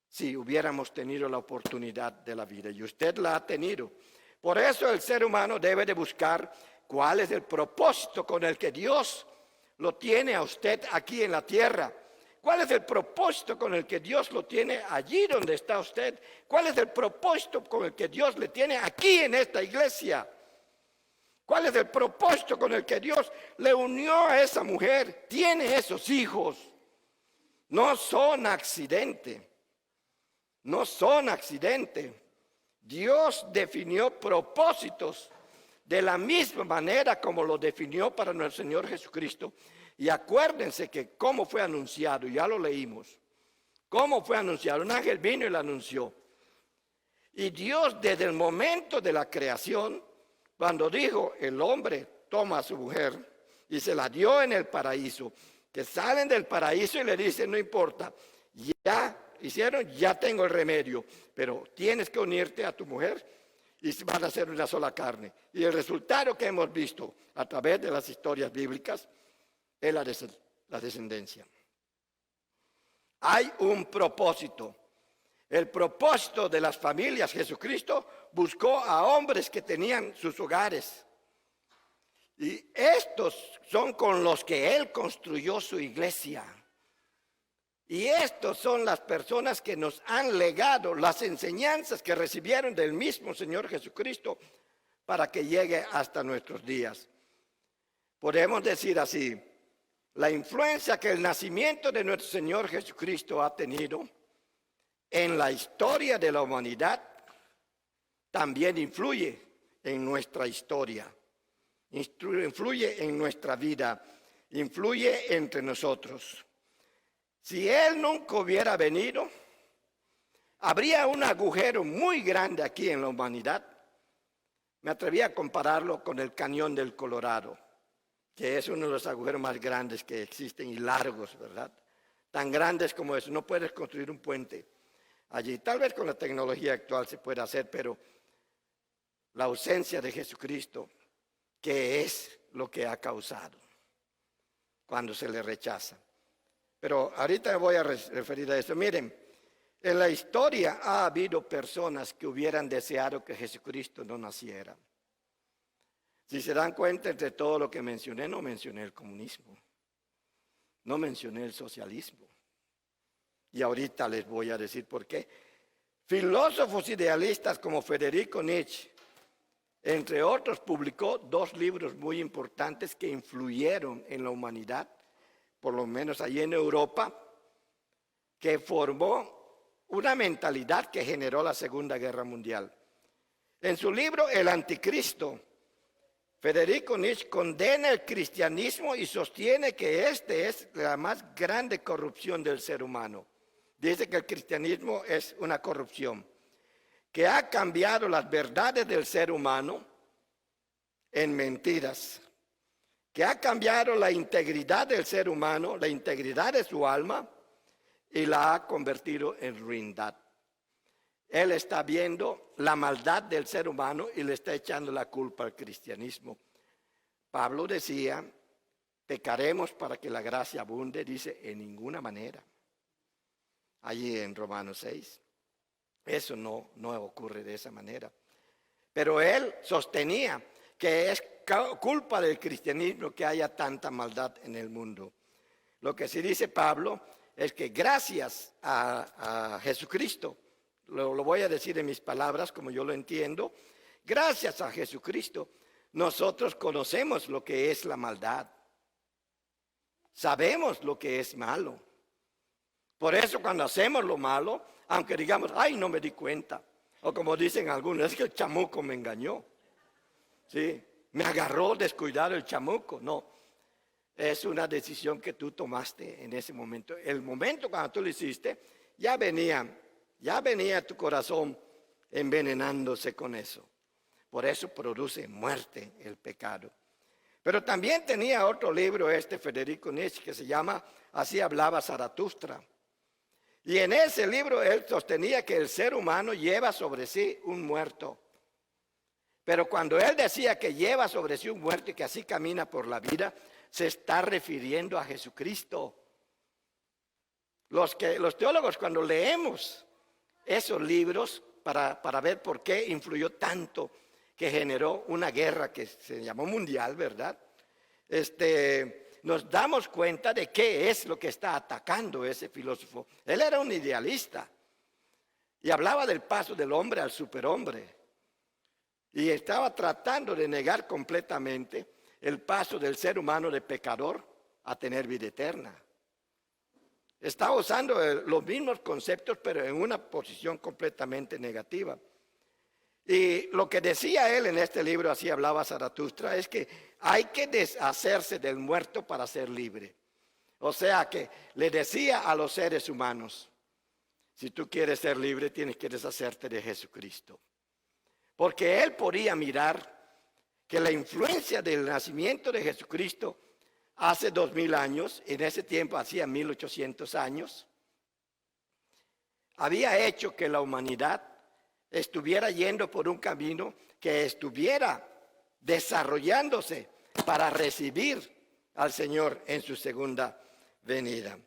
si hubiéramos tenido la oportunidad de la vida, y usted la ha tenido. Por eso el ser humano debe de buscar cuál es el propósito con el que Dios lo tiene a usted aquí en la tierra. ¿Cuál es el propósito con el que Dios lo tiene allí donde está usted? ¿Cuál es el propósito con el que Dios le tiene aquí en esta iglesia? ¿Cuál es el propósito con el que Dios le unió a esa mujer? Tiene esos hijos. No son accidente. No son accidente. Dios definió propósitos de la misma manera como lo definió para nuestro Señor Jesucristo. Y acuérdense que cómo fue anunciado, ya lo leímos. ¿Cómo fue anunciado? Un ángel vino y lo anunció. Y Dios desde el momento de la creación, cuando dijo el hombre toma a su mujer y se la dio en el paraíso, que salen del paraíso y le dicen no importa, ya hicieron, ya tengo el remedio, pero tienes que unirte a tu mujer y van a ser una sola carne. Y el resultado que hemos visto a través de las historias bíblicas es la descendencia. Hay un propósito. El propósito de las familias, Jesucristo buscó a hombres que tenían sus hogares. Y estos son con los que Él construyó su iglesia. Y estos son las personas que nos han legado las enseñanzas que recibieron del mismo Señor Jesucristo para que llegue hasta nuestros días. Podemos decir así, la influencia que el nacimiento de nuestro Señor Jesucristo ha tenido en la historia de la humanidad también influye en nuestra historia, influye en nuestra vida, influye entre nosotros. Si Él nunca hubiera venido, habría un agujero muy grande aquí en la humanidad. Me atreví a compararlo con el cañón del Colorado, que es uno de los agujeros más grandes que existen y largos, ¿verdad? Tan grandes como eso, no puedes construir un puente allí. Tal vez con la tecnología actual se pueda hacer, pero la ausencia de Jesucristo, ¿qué es lo que ha causado cuando se le rechaza? Pero ahorita me voy a referir a eso. Miren, en la historia ha habido personas que hubieran deseado que Jesucristo no naciera. Si se dan cuenta, entre todo lo que mencioné, no mencioné el comunismo, no mencioné el socialismo. Y ahorita les voy a decir por qué. Filósofos idealistas como Federico Nietzsche, entre otros, publicó 2 libros muy importantes que influyeron en la humanidad, por lo menos allí en Europa, que formó una mentalidad que generó la Segunda Guerra Mundial. En su libro El Anticristo, Federico Nietzsche condena el cristianismo y sostiene que este es la más grande corrupción del ser humano. Dice que el cristianismo es una corrupción, que ha cambiado las verdades del ser humano en mentiras, que ha cambiado la integridad del ser humano, la integridad de su alma, y la ha convertido en ruindad. Él está viendo la maldad del ser humano y le está echando la culpa al cristianismo. Pablo decía, pecaremos para que la gracia abunde, dice, en ninguna manera. Allí en Romanos 6. Eso no ocurre de esa manera. Pero él sostenía que es culpa del cristianismo que haya tanta maldad en el mundo. Lo que sí dice Pablo es que gracias a Jesucristo, lo voy a decir en mis palabras como yo lo entiendo, gracias a Jesucristo nosotros conocemos lo que es la maldad. Sabemos lo que es malo. Por eso cuando hacemos lo malo, aunque digamos, ay, no me di cuenta, o como dicen algunos, es que el chamuco me engañó, ¿sí? Me agarró descuidado el chamuco. No, es una decisión que tú tomaste en ese momento. El momento cuando tú lo hiciste, ya venía tu corazón envenenándose con eso. Por eso produce muerte el pecado. Pero también tenía otro libro Federico Nietzsche que se llama Así hablaba Zaratustra. Y en ese libro él sostenía que el ser humano lleva sobre sí un muerto. Pero cuando él decía que lleva sobre sí un muerto y que así camina por la vida, se está refiriendo a Jesucristo. Los teólogos cuando leemos esos libros para ver por qué influyó tanto que generó una guerra que se llamó mundial, ¿verdad? Nos damos cuenta de qué es lo que está atacando ese filósofo. Él era un idealista y hablaba del paso del hombre al superhombre y estaba tratando de negar completamente el paso del ser humano de pecador a tener vida eterna. Estaba usando los mismos conceptos pero en una posición completamente negativa. Y lo que decía él en este libro, Así hablaba Zaratustra, es que hay que deshacerse del muerto para ser libre. O sea que le decía a los seres humanos, si tú quieres ser libre tienes que deshacerte de Jesucristo. Porque él podía mirar que la influencia del nacimiento de Jesucristo hace 2000 años, en ese tiempo hacía 1800 años, había hecho que la humanidad estuviera yendo por un camino que estuviera desarrollándose para recibir al Señor en su segunda venida.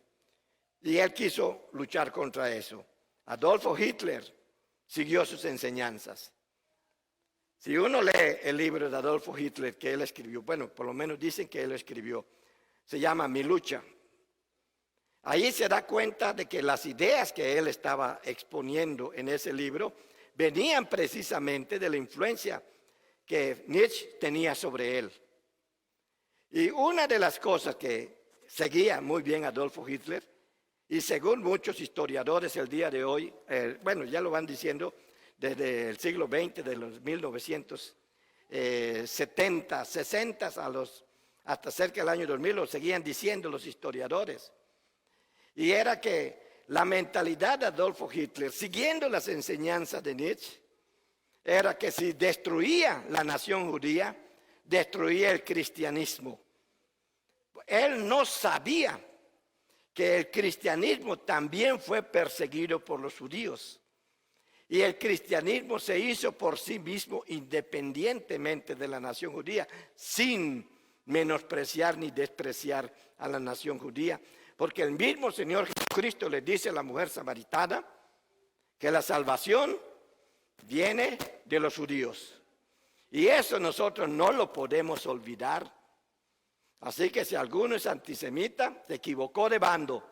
Y él quiso luchar contra eso. Adolfo Hitler siguió sus enseñanzas. Si uno lee el libro de Adolfo Hitler que él escribió, bueno, por lo menos dicen que él lo escribió, se llama Mi lucha. Ahí se da cuenta de que las ideas que él estaba exponiendo en ese libro venían precisamente de la influencia que Nietzsche tenía sobre él. Y una de las cosas que seguía muy bien Adolfo Hitler, y según muchos historiadores el día de hoy, bueno, ya lo van diciendo desde el siglo XX, de los 1970, 60 hasta cerca del año 2000, lo seguían diciendo los historiadores. Y era que la mentalidad de Adolfo Hitler, siguiendo las enseñanzas de Nietzsche, era que si destruía la nación judía, destruía el cristianismo. Él no sabía que el cristianismo también fue perseguido por los judíos. Y el cristianismo se hizo por sí mismo independientemente de la nación judía, sin menospreciar ni despreciar a la nación judía. Porque el mismo Señor Jesucristo le dice a la mujer samaritana que la salvación viene de los judíos. Y eso nosotros no lo podemos olvidar. Así que si alguno es antisemita, se equivocó de bando.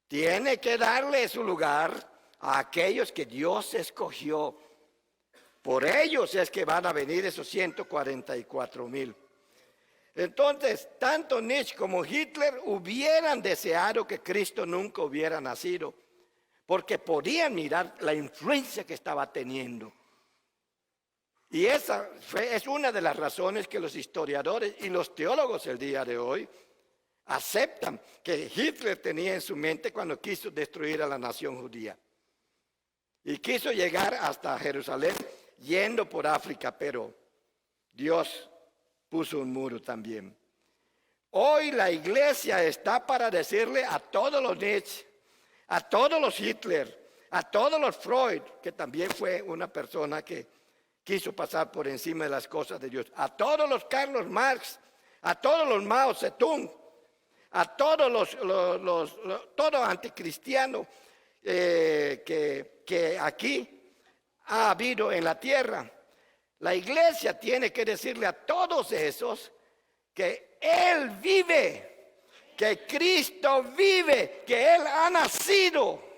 Tiene que darle su lugar a aquellos que Dios escogió. Por ellos es que van a venir esos 144,000. Entonces, tanto Nietzsche como Hitler hubieran deseado que Cristo nunca hubiera nacido, porque podían mirar la influencia que estaba teniendo. Y esa es una de las razones que los historiadores y los teólogos el día de hoy aceptan que Hitler tenía en su mente cuando quiso destruir a la nación judía. Y quiso llegar hasta Jerusalén yendo por África, pero Dios puso un muro también. Hoy la iglesia está para decirle a todos los Nietzsche, a todos los Hitler, a todos los Freud, que también fue una persona que quiso pasar por encima de las cosas de Dios, a todos los Carlos Marx, a todos los Mao Zedong, a todos todo anticristiano que aquí ha habido en la tierra. La iglesia tiene que decirle a todos esos que Él vive, que Cristo vive, que Él ha nacido.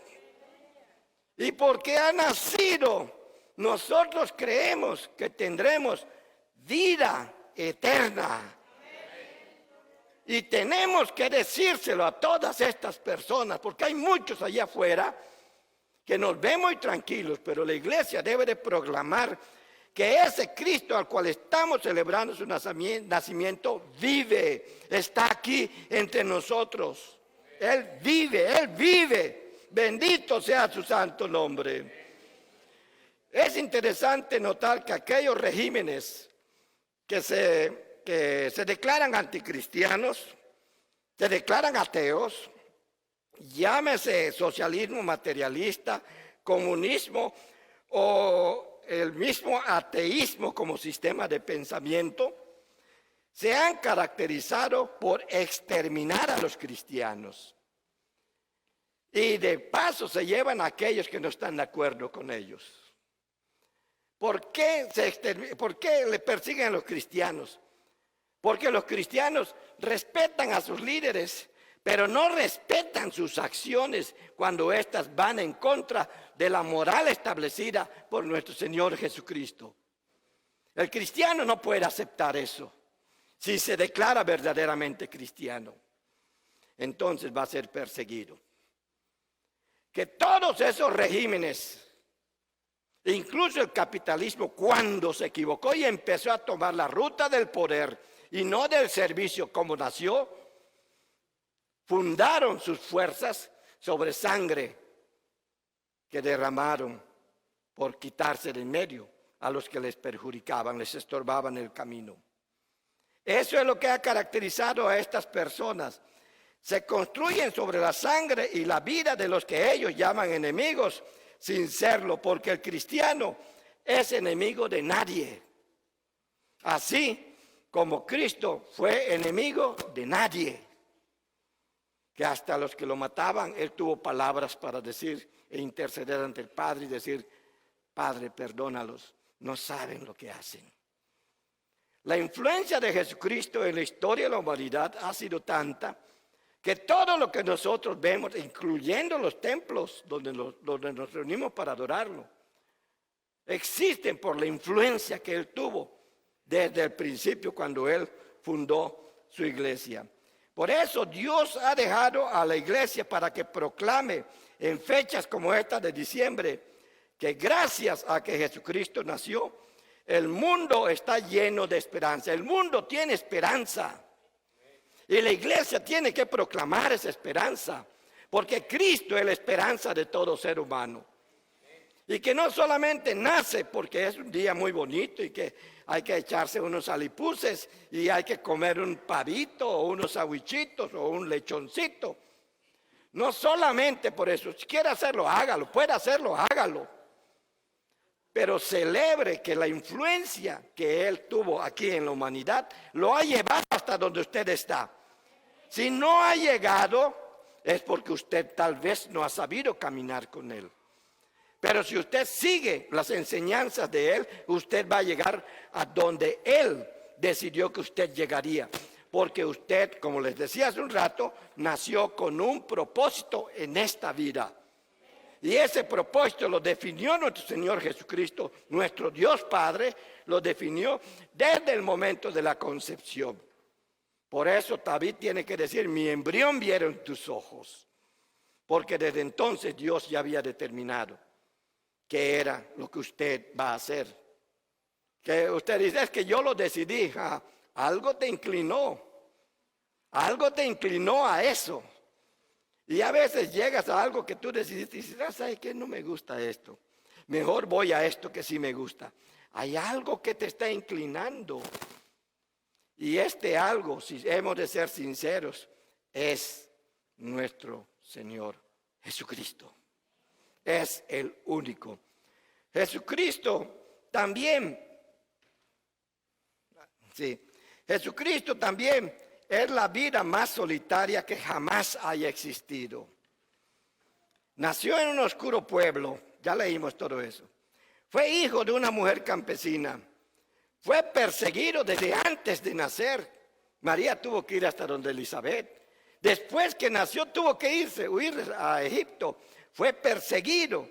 Y porque ha nacido, nosotros creemos que tendremos vida eterna. Y tenemos que decírselo a todas estas personas, porque hay muchos allá afuera que nos ven muy tranquilos, pero la iglesia debe de proclamar que ese Cristo al cual estamos celebrando su nacimiento vive, está aquí entre nosotros. Él vive. Bendito sea su santo nombre. Es interesante notar que aquellos regímenes que se declaran anticristianos, se declaran ateos, llámese socialismo materialista, comunismo o el mismo ateísmo como sistema de pensamiento, se han caracterizado por exterminar a los cristianos. Y de paso se llevan a aquellos que no están de acuerdo con ellos. ¿Por qué le persiguen a los cristianos? Porque los cristianos respetan a sus líderes, pero no respetan sus acciones cuando éstas van en contra de la moral establecida por nuestro Señor Jesucristo. El cristiano no puede aceptar eso. Si se declara verdaderamente cristiano, entonces va a ser perseguido. Que todos esos regímenes, incluso el capitalismo, cuando se equivocó y empezó a tomar la ruta del poder y no del servicio como nació, fundaron sus fuerzas sobre sangre que derramaron por quitarse de en medio a los que les perjudicaban, les estorbaban el camino. Eso es lo que ha caracterizado a estas personas. Se construyen sobre la sangre y la vida de los que ellos llaman enemigos, sin serlo, porque el cristiano es enemigo de nadie. Así como Cristo fue enemigo de nadie, que hasta los que lo mataban, Él tuvo palabras para decir e interceder ante el Padre y decir: Padre, perdónalos, no saben lo que hacen. La influencia de Jesucristo en la historia de la humanidad ha sido tanta que todo lo que nosotros vemos, incluyendo los templos donde nos reunimos para adorarlo, existen por la influencia que Él tuvo desde el principio cuando Él fundó su iglesia. Por eso Dios ha dejado a la iglesia para que proclame en fechas como esta de diciembre que gracias a que Jesucristo nació, el mundo está lleno de esperanza. El mundo tiene esperanza. Y la iglesia tiene que proclamar esa esperanza, porque Cristo es la esperanza de todo ser humano. Y que no solamente nace porque es un día muy bonito y que hay que echarse unos alipuses y hay que comer un pavito o unos sandwichitos o un lechoncito. No solamente por eso, si quiere hacerlo, hágalo, puede hacerlo, hágalo. Pero celebre que la influencia que Él tuvo aquí en la humanidad lo ha llevado hasta donde usted está. Si no ha llegado, es porque usted tal vez no ha sabido caminar con Él. Pero si usted sigue las enseñanzas de Él, usted va a llegar a donde Él decidió que usted llegaría. Porque usted, como les decía hace un rato, nació con un propósito en esta vida. Y ese propósito lo definió nuestro Señor Jesucristo, nuestro Dios Padre, lo definió desde el momento de la concepción. Por eso David tiene que decir: mi embrión vieron tus ojos. Porque desde entonces Dios ya había determinado qué era lo que usted va a hacer. Que usted dice: es que yo lo decidí. Algo te inclinó a eso. Y a veces llegas a algo que tú decidiste y dices: ¿sabes qué? No me gusta esto. Mejor voy a esto que sí me gusta. Hay algo que te está inclinando. Y este algo, si hemos de ser sinceros, es nuestro Señor Jesucristo. Es el único. Jesucristo también es la vida más solitaria que jamás haya existido. Nació en un oscuro pueblo, ya leímos todo eso. Fue hijo de una mujer campesina. Fue perseguido desde antes de nacer. María tuvo que ir hasta donde Elizabeth. Después que nació tuvo que huir a Egipto. Fue perseguido.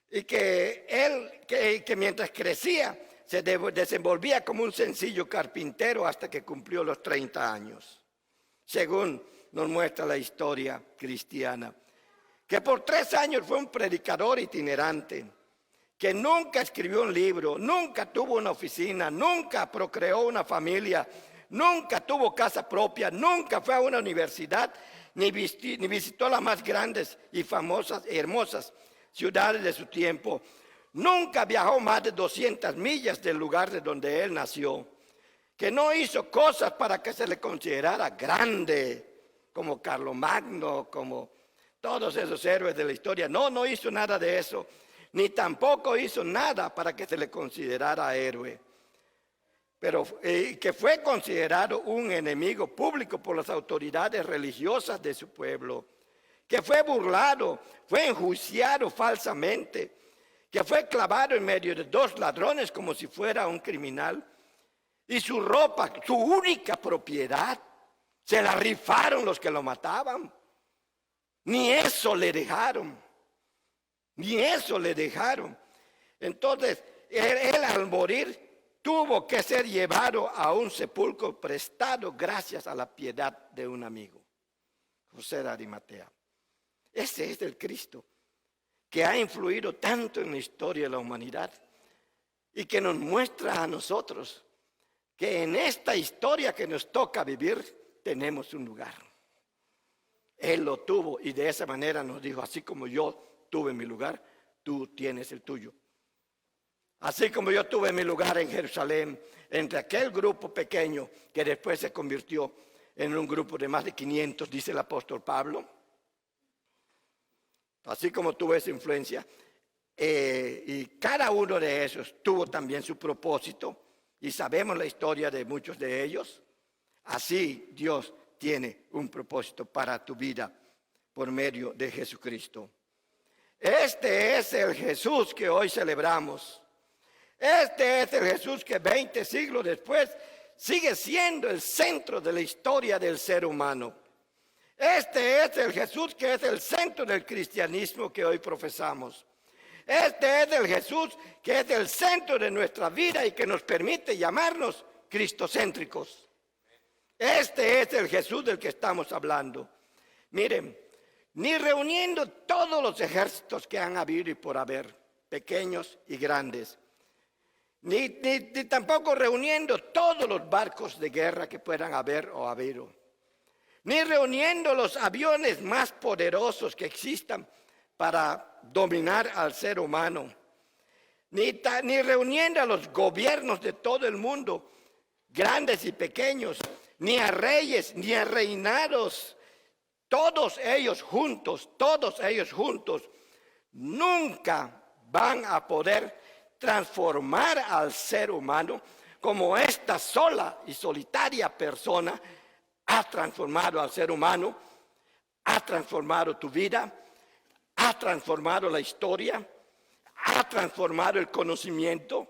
Y que mientras crecía se desenvolvía como un sencillo carpintero hasta que cumplió los 30 años. Según nos muestra la historia cristiana. Que por 3 años fue un predicador itinerante. Que nunca escribió un libro, nunca tuvo una oficina, nunca procreó una familia, nunca tuvo casa propia, nunca fue a una universidad, ni visitó las más grandes y famosas y hermosas ciudades de su tiempo. Nunca viajó más de 200 millas del lugar de donde él nació. Que no hizo cosas para que se le considerara grande, como Carlomagno, como todos esos héroes de la historia. No hizo nada de eso. Ni tampoco hizo nada para que se le considerara héroe. Pero que fue considerado un enemigo público por las autoridades religiosas de su pueblo. Que fue burlado, fue enjuiciado falsamente. Que fue clavado en medio de 2 ladrones como si fuera un criminal. Y su ropa, su única propiedad, se la rifaron los que lo mataban. Ni eso le dejaron. Ni eso le dejaron. Entonces, él al morir tuvo que ser llevado a un sepulcro prestado gracias a la piedad de un amigo, José de Arimatea. Ese es el Cristo que ha influido tanto en la historia de la humanidad y que nos muestra a nosotros que en esta historia que nos toca vivir tenemos un lugar. Él lo tuvo y de esa manera nos dijo, así como yo tuve mi lugar, tú tienes el tuyo. Así como yo tuve mi lugar en Jerusalén, entre aquel grupo pequeño que después se convirtió en un grupo de más de 500, dice el apóstol Pablo. Así como tuve esa influencia, y cada uno de esos tuvo también su propósito, y sabemos la historia de muchos de ellos. Así Dios tiene un propósito para tu vida por medio de Jesucristo. Este es el Jesús que hoy celebramos. Este es el Jesús que 20 siglos después sigue siendo el centro de la historia del ser humano. Este es el Jesús que es el centro del cristianismo que hoy profesamos. Este es el Jesús que es el centro de nuestra vida y que nos permite llamarnos cristocéntricos. Este es el Jesús del que estamos hablando. Miren, ni reuniendo todos los ejércitos que han habido y por haber, pequeños y grandes, ni tampoco reuniendo todos los barcos de guerra que puedan haber o haber, ni reuniendo los aviones más poderosos que existan para dominar al ser humano, ni reuniendo a los gobiernos de todo el mundo, grandes y pequeños, ni a reyes, ni a reinados. Todos ellos juntos, nunca van a poder transformar al ser humano como esta sola y solitaria persona ha transformado al ser humano, ha transformado tu vida, ha transformado la historia, ha transformado el conocimiento,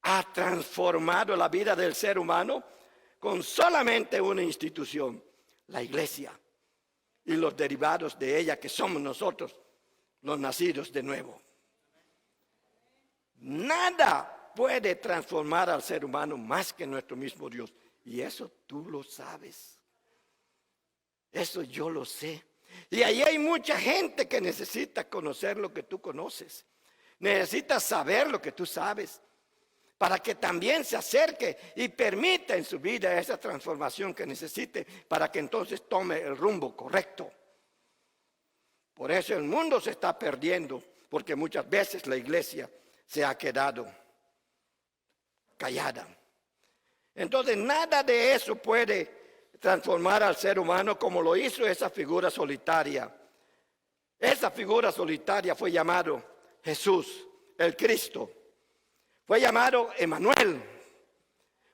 ha transformado la vida del ser humano con solamente una institución. La iglesia y los derivados de ella que somos nosotros, los nacidos de nuevo. Nada puede transformar al ser humano más que nuestro mismo Dios. Y eso tú lo sabes. Eso yo lo sé. Y ahí hay mucha gente que necesita conocer lo que tú conoces. Necesita saber lo que tú sabes. Para que también se acerque y permita en su vida esa transformación que necesite para que entonces tome el rumbo correcto. Por eso el mundo se está perdiendo, porque muchas veces la iglesia se ha quedado callada. Entonces nada de eso puede transformar al ser humano como lo hizo esa figura solitaria. Esa figura solitaria fue llamado Jesús, el Cristo. Fue llamado Emmanuel.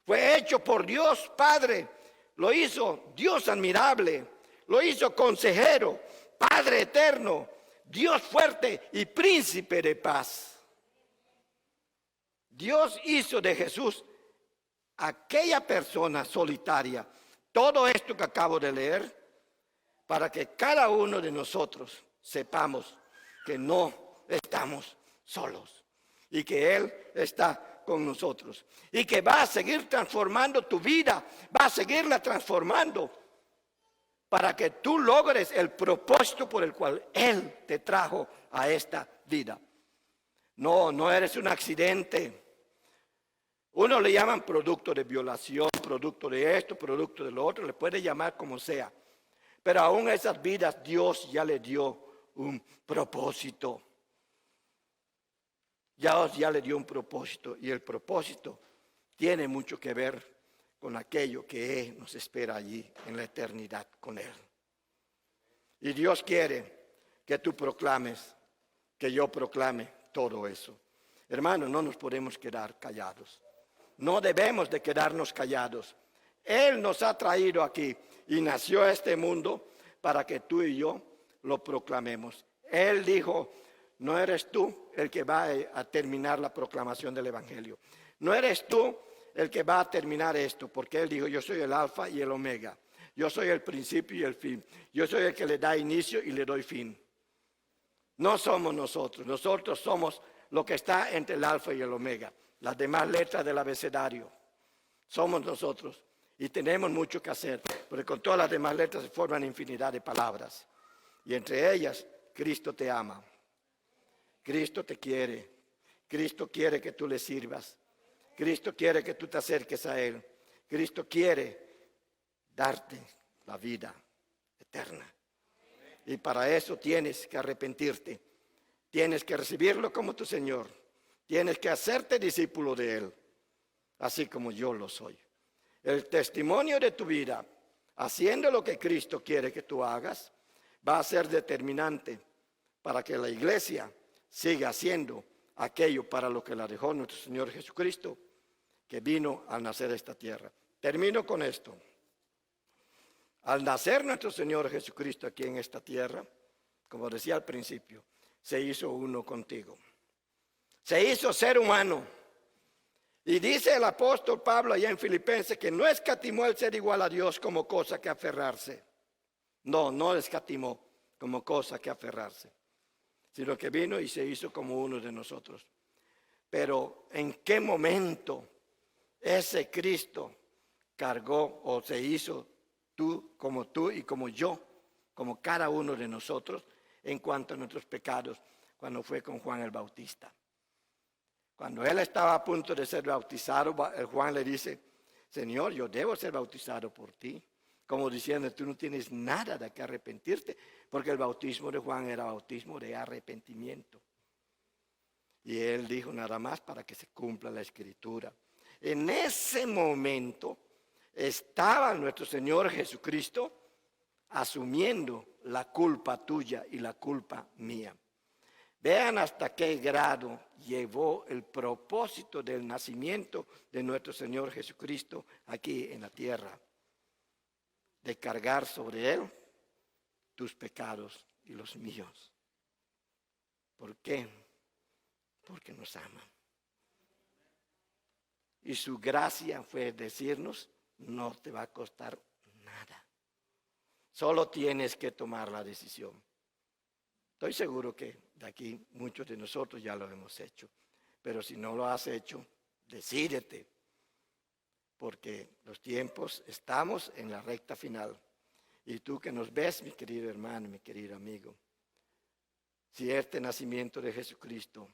Fue hecho por Dios Padre. Lo hizo Dios admirable. Lo hizo consejero, Padre eterno, Dios fuerte y príncipe de paz. Dios hizo de Jesús aquella persona solitaria. Todo esto que acabo de leer, para que cada uno de nosotros sepamos que no estamos solos y que Él está con nosotros y que va a seguir transformando tu vida, va a seguirla transformando para que tú logres el propósito por el cual Él te trajo a esta vida. No eres un accidente. Uno le llaman producto de violación, producto de esto, producto de lo otro, le puede llamar como sea. Pero aún esas vidas Dios ya le dio un propósito. Dios ya le dio un propósito y el propósito tiene mucho que ver con aquello que nos espera allí en la eternidad con Él. Y Dios quiere que tú proclames, que yo proclame todo eso. Hermanos, no nos podemos quedar callados. No debemos de quedarnos callados. Él nos ha traído aquí y nació a este mundo para que tú y yo lo proclamemos. Él dijo, no eres tú el que va a terminar la proclamación del Evangelio. No eres tú el que va a terminar esto, porque Él dijo, yo soy el alfa y el omega. Yo soy el principio y el fin. Yo soy el que le da inicio y le doy fin. No somos nosotros. Nosotros somos lo que está entre el alfa y el omega. Las demás letras del abecedario. Somos nosotros. Y tenemos mucho que hacer, porque con todas las demás letras se forman infinidad de palabras. Y entre ellas, Cristo te ama. Cristo te quiere. Cristo quiere que tú le sirvas. Cristo quiere que tú te acerques a Él. Cristo quiere darte la vida eterna. Y para eso tienes que arrepentirte. Tienes que recibirlo como tu Señor. Tienes que hacerte discípulo de Él, así como yo lo soy. El testimonio de tu vida, haciendo lo que Cristo quiere que tú hagas, va a ser determinante para que la iglesia siga haciendo aquello para lo que la dejó nuestro Señor Jesucristo, que vino al nacer de esta tierra. Termino con esto. Al nacer nuestro Señor Jesucristo aquí en esta tierra, como decía al principio, se hizo uno contigo. Se hizo ser humano. Y dice el apóstol Pablo allá en Filipenses que no escatimó el ser igual a Dios como cosa que aferrarse. No escatimó como cosa que aferrarse, sino que vino y se hizo como uno de nosotros. Pero ¿en qué momento ese Cristo cargó o se hizo tú y como yo, como cada uno de nosotros, en cuanto a nuestros pecados, cuando fue con Juan el Bautista? Cuando él estaba a punto de ser bautizado, Juan le dice, Señor, yo debo ser bautizado por ti. Como diciendo, tú no tienes nada de que arrepentirte, porque el bautismo de Juan era bautismo de arrepentimiento. Y él dijo nada más para que se cumpla la Escritura. En ese momento estaba nuestro Señor Jesucristo asumiendo la culpa tuya y la culpa mía. Vean hasta qué grado llevó el propósito del nacimiento de nuestro Señor Jesucristo aquí en la tierra. De cargar sobre Él tus pecados y los míos. ¿Por qué? Porque nos ama. Y su gracia fue decirnos, no te va a costar nada. Solo tienes que tomar la decisión. Estoy seguro que de aquí muchos de nosotros ya lo hemos hecho. Pero si no lo has hecho, decídete. Porque los tiempos, estamos en la recta final. Y tú que nos ves, mi querido hermano, mi querido amigo, si este nacimiento de Jesucristo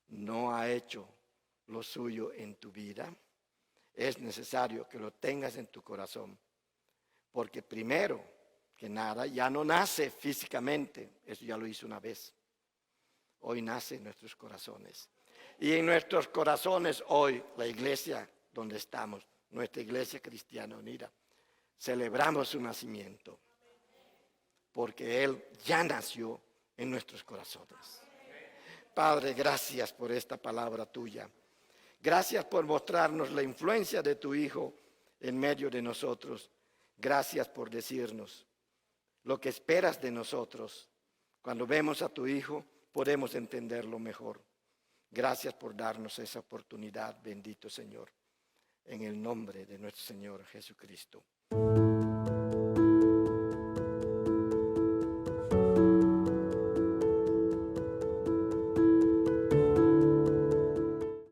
no ha hecho lo suyo en tu vida, es necesario que lo tengas en tu corazón. Porque primero que nada, ya no nace físicamente, eso ya lo hizo una vez. Hoy nace en nuestros corazones. Y en nuestros corazones hoy, la iglesia donde estamos, nuestra Iglesia Cristiana Unida, celebramos su nacimiento, porque Él ya nació en nuestros corazones. Padre, gracias por esta palabra tuya. Gracias por mostrarnos la influencia de tu Hijo en medio de nosotros. Gracias por decirnos lo que esperas de nosotros. Cuando vemos a tu Hijo, podemos entenderlo mejor. Gracias por darnos esa oportunidad, bendito Señor, en el nombre de nuestro Señor Jesucristo.